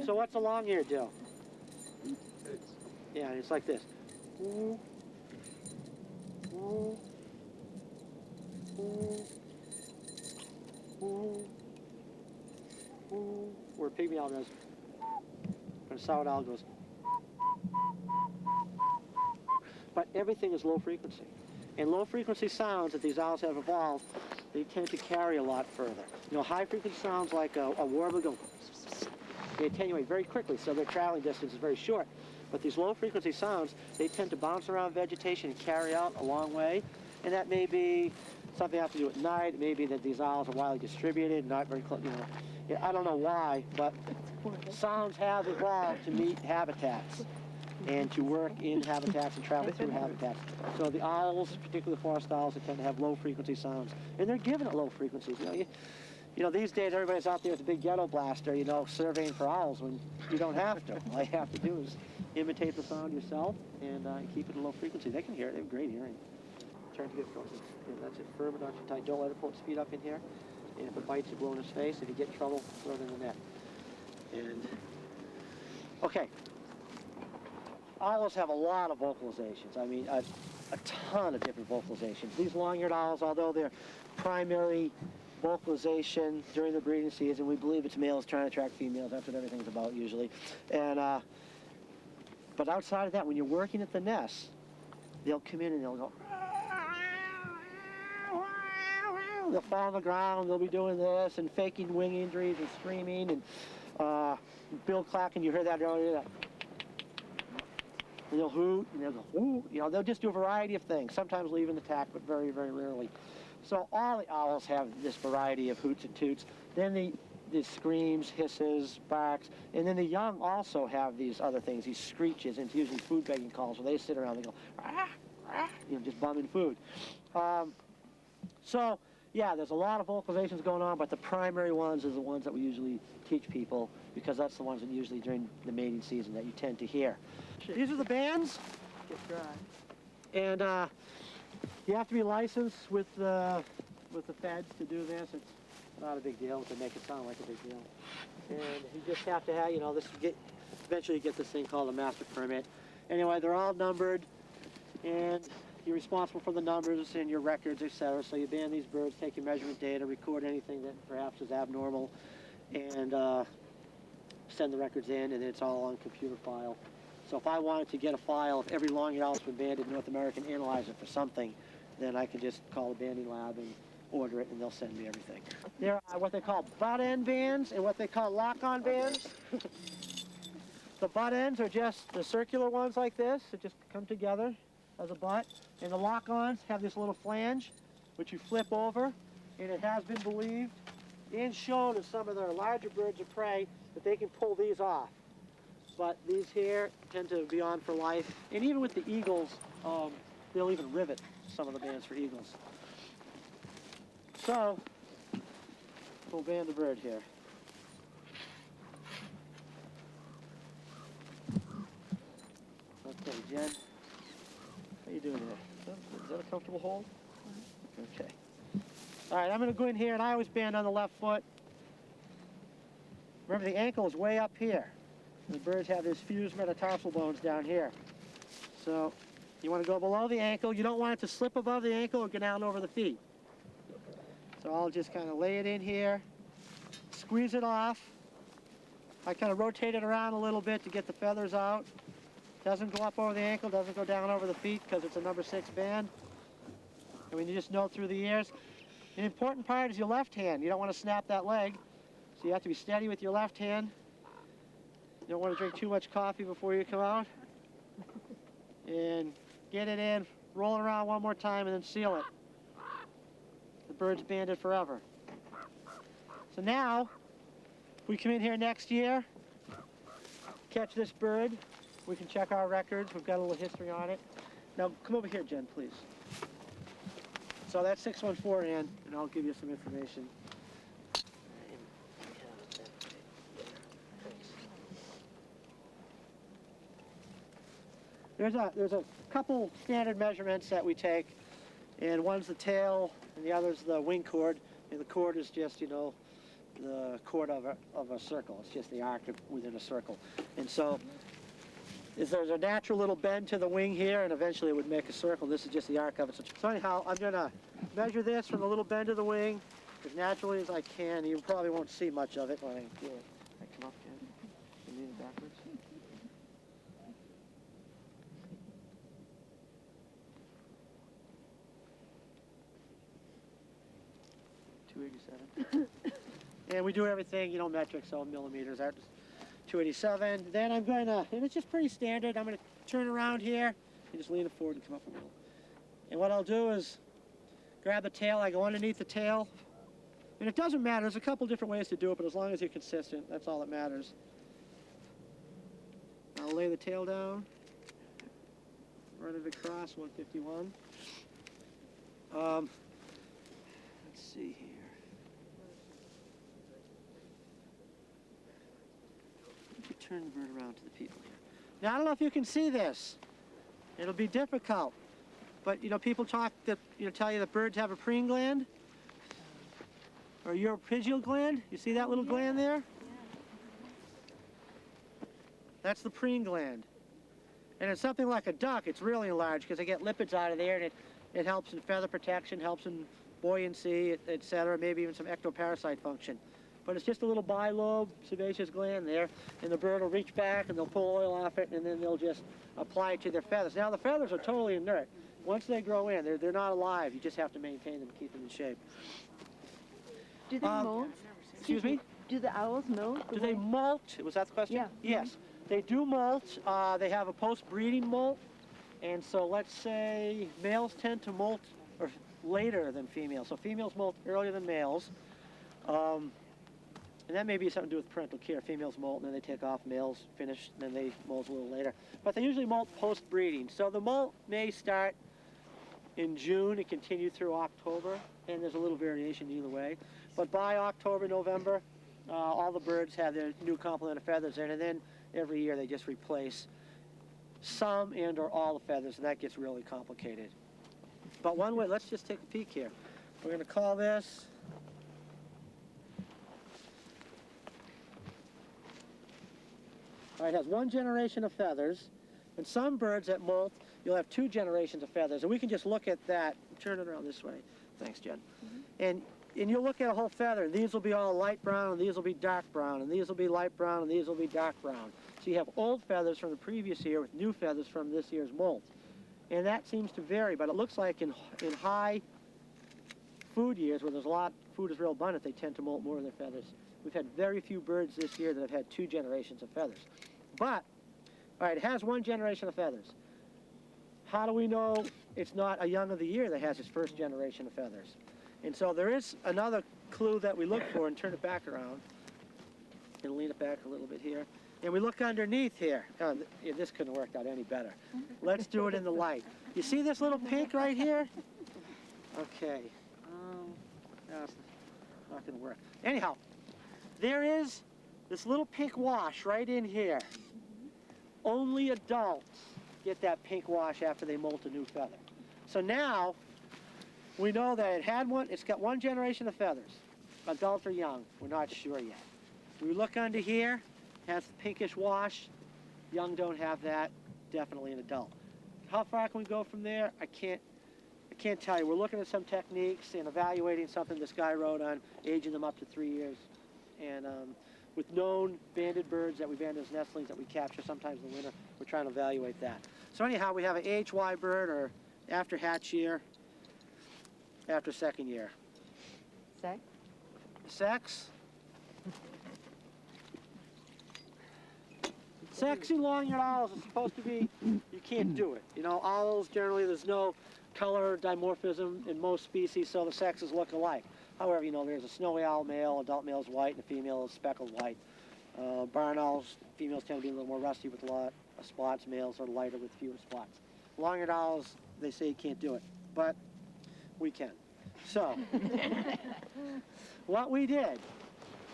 So what's a long-eared do? Yeah, it's like this. Where a pygmy owl does. And a sourd owl goes. But everything is low frequency. And low frequency sounds that these owls have evolved, they tend to carry a lot further. You know, high frequency sounds like a warbler go, they attenuate very quickly, so their traveling distance is very short. But these low frequency sounds, they tend to bounce around vegetation and carry out a long way. And that may be something have to do at night. It may be that these owls are widely distributed, not very close, you know. Yeah, I don't know why, but sounds have evolved to meet habitats and to work in habitats and travel through habitats. So the owls, particularly forest owls, they tend to have low frequency sounds. And they're given at low frequencies. You know, these days everybody's out there with a big ghetto blaster, you know, surveying for owls when you don't have to. All you have to do is imitate the sound yourself and keep it at low frequency. They can hear it. They have great hearing. Turn to get closer. Yeah, that's it. Firm it, not too tight. Don't let it pull its feet up in here. And if it bites, you blow in his face. If you get in trouble, throw it in the net. And, okay. Owls have a lot of vocalizations. I mean, a ton of different vocalizations. These long-eared owls, although their primary vocalization during the breeding season, we believe it's males trying to attract females. That's what everything's about usually. And, but outside of that, when you're working at the nest, they'll come in and they'll go, they'll fall on the ground, they'll be doing this and faking wing injuries and screaming and bill clacking, you heard that earlier. And they'll hoot and they'll go, whoo, you know, they'll just do a variety of things, sometimes leaving the tack, but very, very rarely. So all the owls have this variety of hoots and toots. Then the screams, hisses, barks, and then the young also have these other things, these screeches, and it's usually food begging calls where they sit around and go, ah, ah, you know, just bumming food. So, yeah, there's a lot of vocalizations going on, but the primary ones are the ones that we usually teach people because that's the ones that usually during the mating season that you tend to hear. These are the bands. Get dry. And you have to be licensed with the feds to do this. It's not a big deal to make it sound like a big deal. And you just have to have, you know, eventually you get this thing called a master permit. Anyway, they're all numbered, and you're responsible for the numbers and your records, etc. So you band these birds, take your measurement data, record anything that perhaps is abnormal, and send the records in, and it's all on computer file. So if I wanted to get a file of every long-eared owl that's been banded in North America and analyze it for something, then I can just call the banding lab and order it, and they'll send me everything. There are what they call butt-end bands and what they call lock-on bands. The butt ends are just the circular ones like this that just come together as a butt, and the lock-ons have this little flange which you flip over, and it has been believed and shown in some of their larger birds of prey that they can pull these off. But these here tend to be on for life, and even with the eagles, they'll even rivet some of the bands for eagles. So, we'll band the bird here. Okay, Jen, how you doing there? Is that a comfortable hold? Okay. All right, I'm going to go in here, and I always band on the left foot. Remember, the ankle is way up here. The birds have these fused metatarsal bones down here. So you want to go below the ankle. You don't want it to slip above the ankle or go down over the feet. So I'll just kind of lay it in here, squeeze it off. I kind of rotate it around a little bit to get the feathers out. Doesn't go up over the ankle, doesn't go down over the feet because it's a number 6 band. And we just know through the ears. The important part is your left hand. You don't want to snap that leg. So you have to be steady with your left hand. You don't want to drink too much coffee before you come out. And get it in, roll it around one more time, and then seal it. The bird's banded forever. So now, we come in here next year, catch this bird. We can check our records. We've got a little history on it. Now, come over here, Jen, please. So that's 614, Ann, and I'll give you some information. There's a couple standard measurements that we take, and one's the tail, and the other's the wing chord. And the chord is just, you know, the chord of a circle. It's just the arc within a circle. And so there's a natural little bend to the wing here, and eventually it would make a circle. This is just the arc of it. So anyhow, I'm going to measure this from the little bend of the wing as naturally as I can. You probably won't see much of it when I do it. I come up again and lean it backwards. 287. And we do everything, you know, metric, so millimeters. That's 287. Then I'm going to, and it's just pretty standard, I'm going to turn around here and just lean it forward and come up a little. And what I'll do is grab the tail, I go underneath the tail. And it doesn't matter, there's a couple different ways to do it, but as long as you're consistent, that's all that matters. I'll lay the tail down, run it across, 151. Let's see here. Let me turn the bird around to the people here. Now, I don't know if you can see this. It'll be difficult. But, you know, people talk that, you know, tell you that birds have a preen gland or uropygial gland. You see that little gland there? That's the preen gland. And it's something like a duck. It's really large because they get lipids out of there, and it helps in feather protection, helps in buoyancy, etc., maybe even some ectoparasite function. But it's just a little bilobe sebaceous gland there, and the bird will reach back and they'll pull oil off it, and then they'll just apply it to their feathers. Now, the feathers are totally inert. Once they grow in, they're not alive. You just have to maintain them, keep them in shape. Do they molt? Excuse me? Do the owls molt? Do they molt? Was that the question? Yeah. Yes. They do molt. They have a post-breeding molt. And so let's say males tend to molt or later than females. So females molt earlier than males. And that may be something to do with parental care. Females molt and then they take off. Males finish, and then they molt a little later. But they usually molt post-breeding. So the molt may start in June and continue through October. And there's a little variation either way. But by October, November, all the birds have their new complement of feathers in, and then every year they just replace some and or all the feathers, and that gets really complicated. But one way, let's just take a peek here. We're going to call this all right, it has one generation of feathers, and some birds that molt, you'll have 2 generations of feathers, and we can just look at that. Turn it around this way. Thanks, Jen. And you'll look at a whole feather, and these will be all light brown, and these will be dark brown, and these will be light brown, and these will be dark brown. So you have old feathers from the previous year with new feathers from this year's molt. And that seems to vary, but it looks like in high food years where there's a lot, food is real abundant, they tend to molt more of their feathers. We've had very few birds this year that have had 2 generations of feathers. But, all right, it has 1 generation of feathers. How do we know it's not a young of the year that has its first generation of feathers? And so there is another clue that we look for, and turn it back around and lean it back a little bit here. And we look underneath here. Oh, yeah, this couldn't have worked out any better. Let's do it in the light. You see this little pink right here? Okay. No, it's not going to work. Anyhow, there is this little pink wash right in here. Only adults get that pink wash after they molt a new feather. So now, we know that it's got 1 generation of feathers. Adult or young, we're not sure yet. We look under here, has the pinkish wash. Young don't have that, definitely an adult. How far can we go from there? I can't tell you. We're looking at some techniques and evaluating something this guy wrote on aging them up to 3 years. And with known banded birds that we band as nestlings that we capture sometimes in the winter, we're trying to evaluate that. So anyhow, we have an AHY bird, or after hatch year, after second year. Sex? Sex? Sex in long-eared owls is supposed to be, you can't do it. You know, owls generally, there's no color dimorphism in most species, so the sexes look alike. However, you know, there's a snowy owl male, adult male is white, and a female is speckled white. Barn owls, females tend to be a little more rusty with a lot of spots, males are lighter with fewer spots. Long-eared owls, they say you can't do it, but we can. So, what we did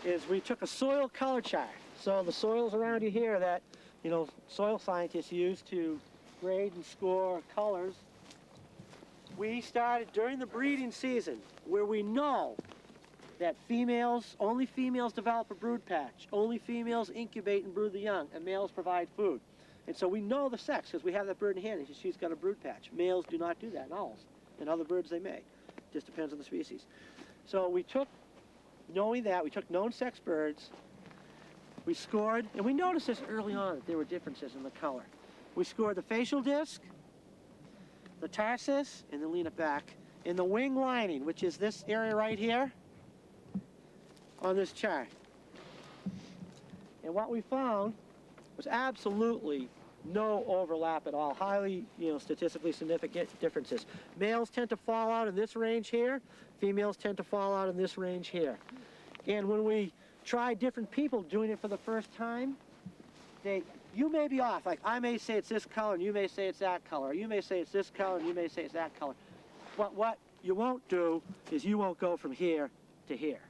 is we took a soil color chart. So the soils around you here that, you know, soil scientists use to grade and score colors, we started during the breeding season, where we know that females, only females develop a brood patch, only females incubate and brood the young, and males provide food. And so we know the sex because we have that bird in hand and she's got a brood patch. Males do not do that in owls. In other birds they may. Just depends on the species. So we took, knowing that, we took known sex birds, we scored, and we noticed this early on that there were differences in the color. We scored the facial disc, the tarsus, and then lean it back, and the wing lining, which is this area right here on this chart. And what we found was absolutely no overlap at all, highly, you know, statistically significant differences. Males tend to fall out in this range here, females tend to fall out in this range here. And when we try different people doing it for the first time, you may be off. Like, I may say it's this color and you may say it's that color. Or you may say it's this color and you may say it's that color. But what you won't do is you won't go from here to here.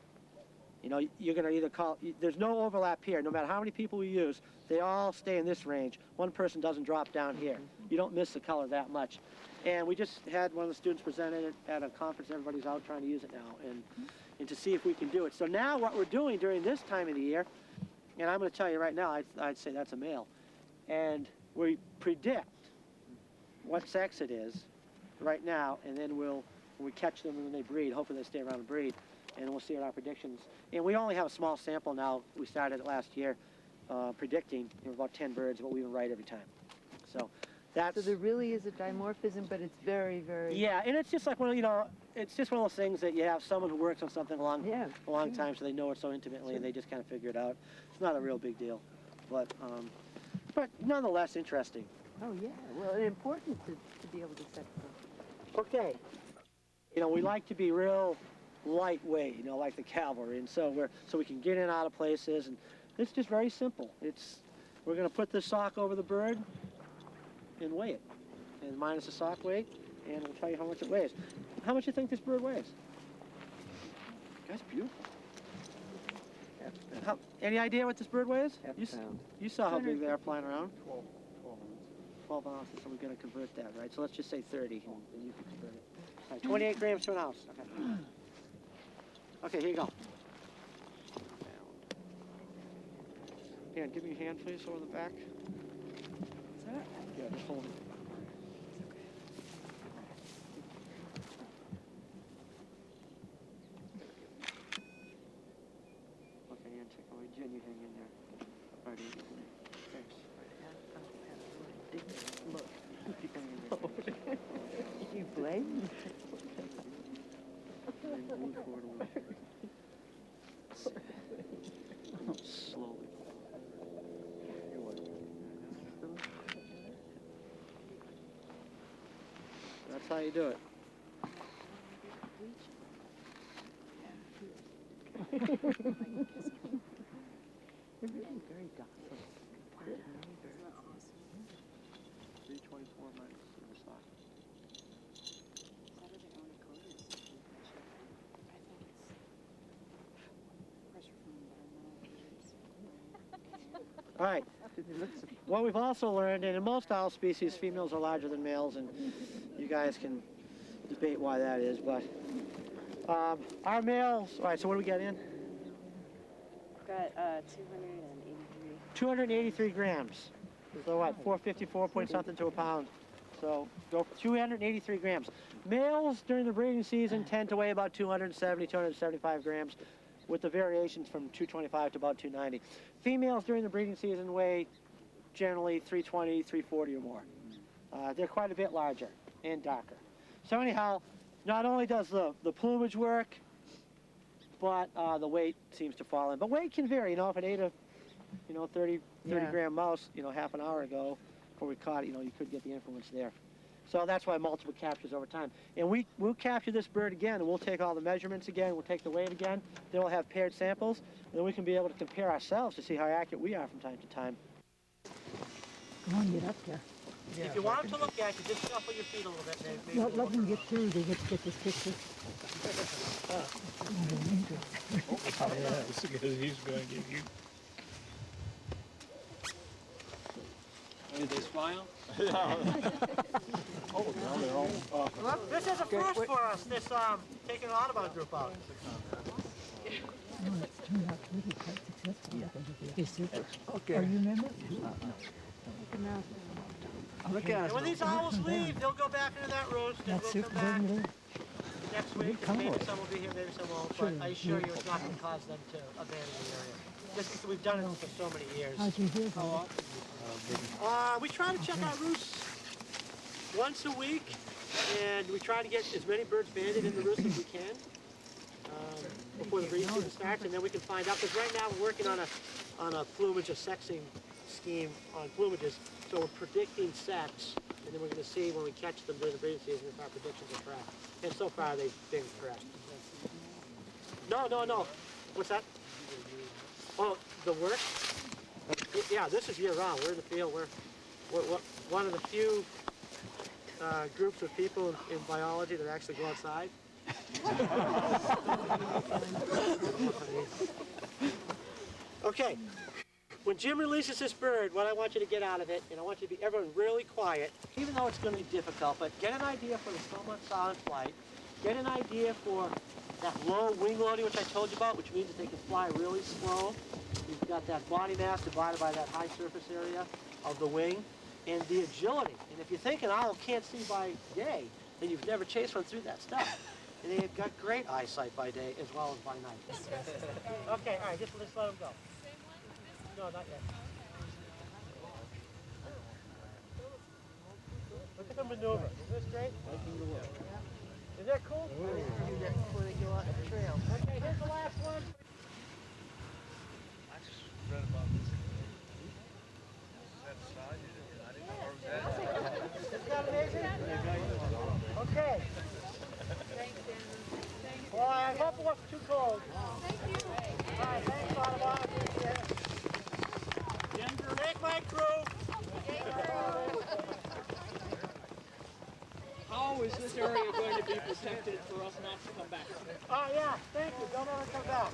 You know, you're going to either call, there's no overlap here. No matter how many people we use, they all stay in this range. One person doesn't drop down here. You don't miss the color that much. And we just had one of the students present it at a conference. Everybody's out trying to use it now. And to see if we can do it. So now what we're doing during this time of the year, and I'm going to tell you right now, I'd say that's a male. And we predict what sex it is right now, and then when we catch them when they breed, hopefully they stay around and breed, and we'll see what our predictions. And we only have a small sample now. We started it last year, predicting, you know, about 10 birds, but we even right every time. So that's... So there really is a dimorphism, but it's very, very... Yeah, and it's just like, well, you know, it's just one of those things that you have someone who works on something a long time, so they know it so intimately, and they just kind of figure it out. It's not a real big deal, but nonetheless interesting. Oh, yeah. Well, it's important to be able to set them. Okay. You know, we like to be real lightweight, you know, like the cavalry, and so we can get in and out of places, and it's just very simple. We're going to put this sock over the bird and weigh it, and minus the sock weight, and we'll tell you how much it weighs. How much do you think this bird weighs? That's beautiful. Any idea what this bird weighs? You saw how big they are flying around? 12 ounces, so we're going to convert that, right? So let's just say 30, and you can convert it. All right, 28 grams to an ounce. Okay. Okay, here you go. Here, give me your hand, please, over the back. Is that? Yeah, just hold it. Okay, and take away Jen, you hang in there. All right, thanks. Look. You hang in there. You blame me? Lean forward a little. Slowly. You're welcome. That's how you do it. They're really very docile. 324 minus the sock. All right. What we've also learned, and in most owl species, females are larger than males, and you guys can debate why that is, but our males, all right, so what do we get in? Got 283 grams. So what, 454 point something to a pound. So go for 283 grams. Males during the breeding season tend to weigh about 270, 275 grams. with the variations from 225 to about 290. Females during the breeding season weigh generally 320, 340 or more. They're quite a bit larger and darker. So anyhow, not only does the plumage work, but the weight seems to fall in. But weight can vary. You know, if it ate a 30 gram mouse, half an hour ago before we caught it, you could get the influence there. So that's why multiple captures over time. And we'll capture this bird again, and we'll take all the measurements again, we'll take the weight again, then we'll have paired samples, and then we can be able to compare ourselves to see how accurate we are from time to time. Come on, get up there. Yeah, if you want them to look at you, just shuffle your feet a little bit. Let them get through to get this picture. He's going to get you. Did they smile? This is a first for us, this taking an Audubon group out. It's turned out really quite successful. It's super. Okay. Are you member? Look at and when these owls leave, they'll go back into that roost and we'll come back next week. Maybe some will be here, maybe some won't, but I assure you it's not going to cause them to abandon the area. Just because we've done it for so many years. How'd you hear about it? We try to check our roosts once a week, and we try to get as many birds banded in the roost as we can before the breeding season starts, and then we can find out. Because right now we're working on a plumage, a sexing scheme on plumages, so we're predicting sex, and then we're going to see when we catch them during the breeding season if our predictions are correct. And so far they've been correct. No. What's that? Oh, the work? Yeah, this is year-round. We're in the field. We're one of the few groups of people in biology that actually go outside. Okay. When Jim releases this bird, what I want you to get out of it, and I want you to be everyone really quiet, even though it's going to be difficult, but get an idea for the slow-month silent flight. Get an idea for that low wing loading, which I told you about, which means that they can fly really slow. You've got that body mass divided by that high surface area of the wing, and the agility. And if you think an owl can't see by day, then you've never chased one through that stuff. And they've got great eyesight by day as well as by night. Okay, all right, just let them go. No, not yet. Look at the maneuver. Isn't this great? Is that cool? I think you do that before they go out the trail. Okay, here's the last one. I just read about this. That side, I didn't know where it was at. Isn't that amazing? Okay. Well, I hope it wasn't too cold. Thank you. All right, thanks, Audubon. I appreciate it. Denver, thank my crew. How is this area going to be protected for us not to come back? Oh, yeah, thank you. Don't ever come back.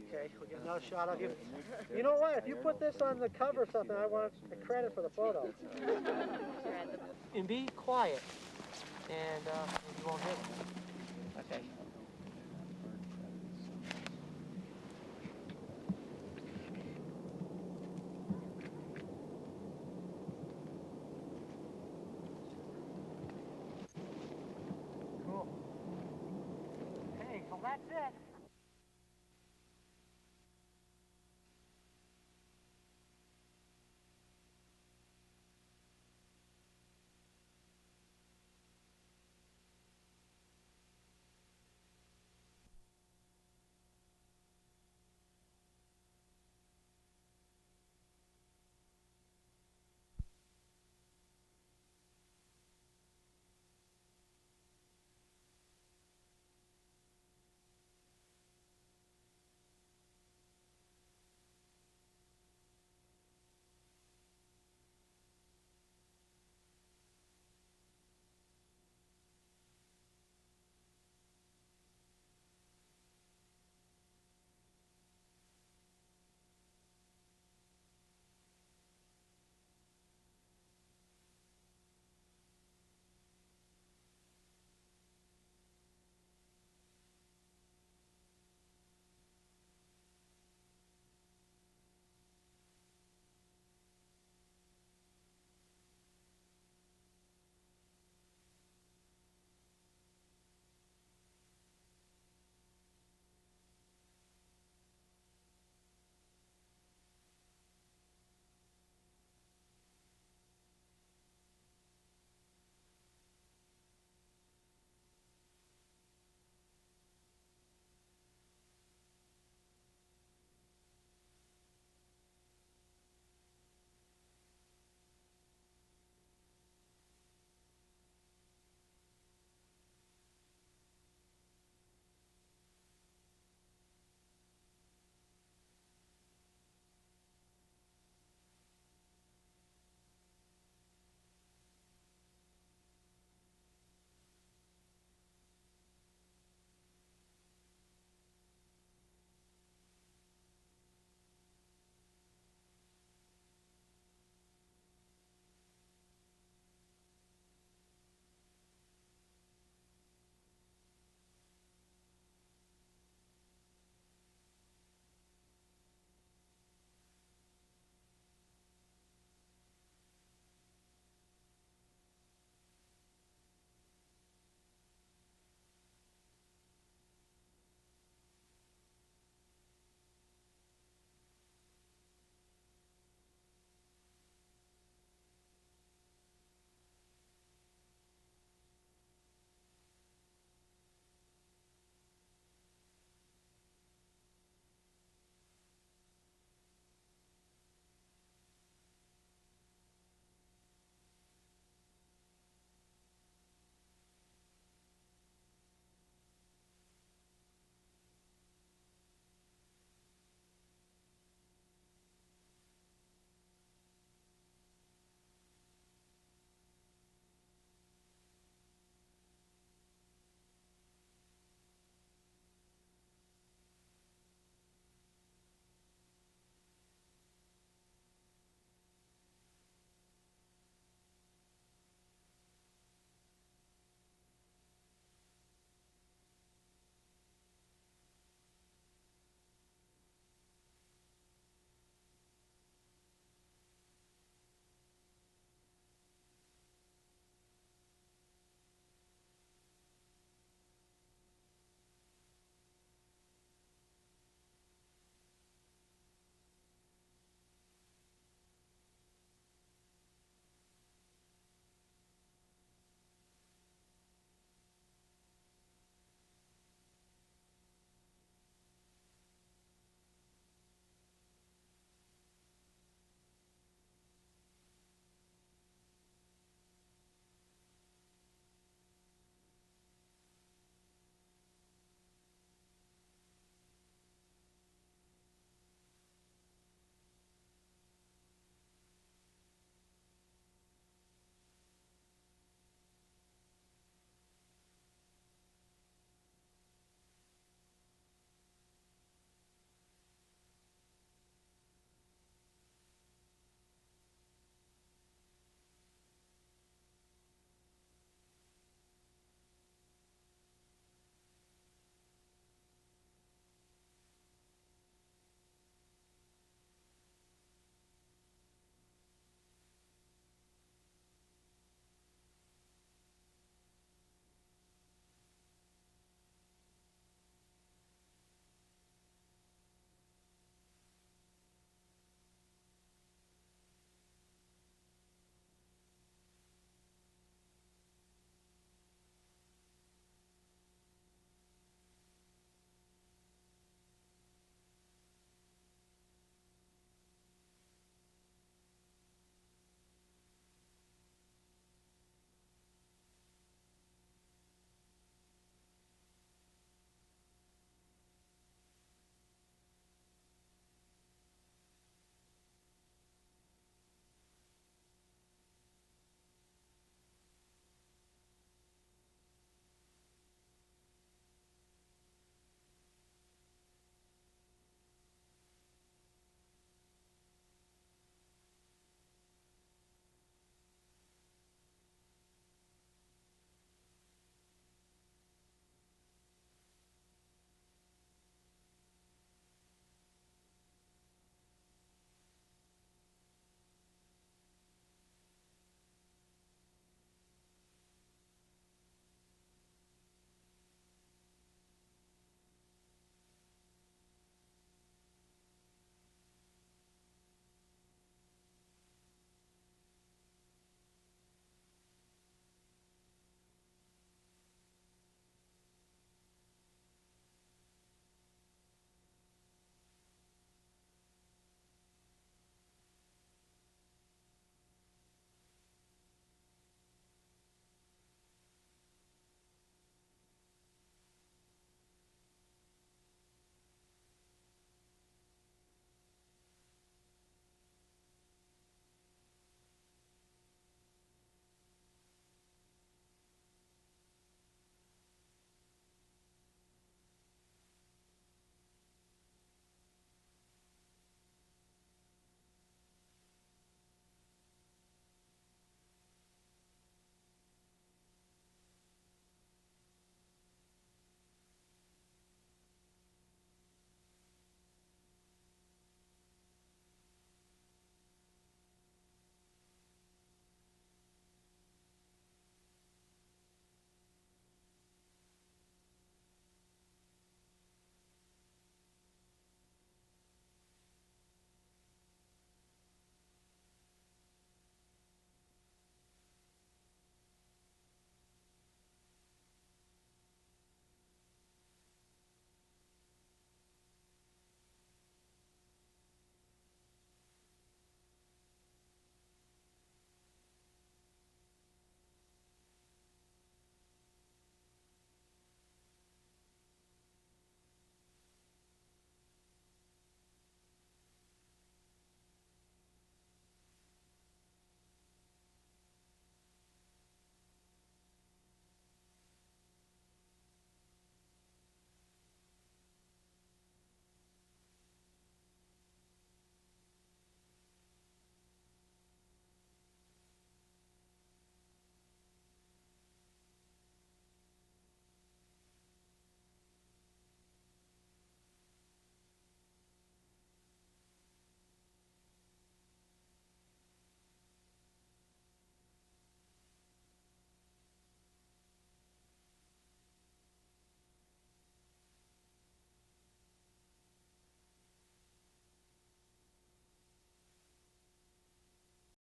Okay, we'll get another shot of you. You know what? If you put this on the cover or something, I want a credit for the photo. And be quiet, and you won't hit it. Okay. Cool. Hey, so that's it.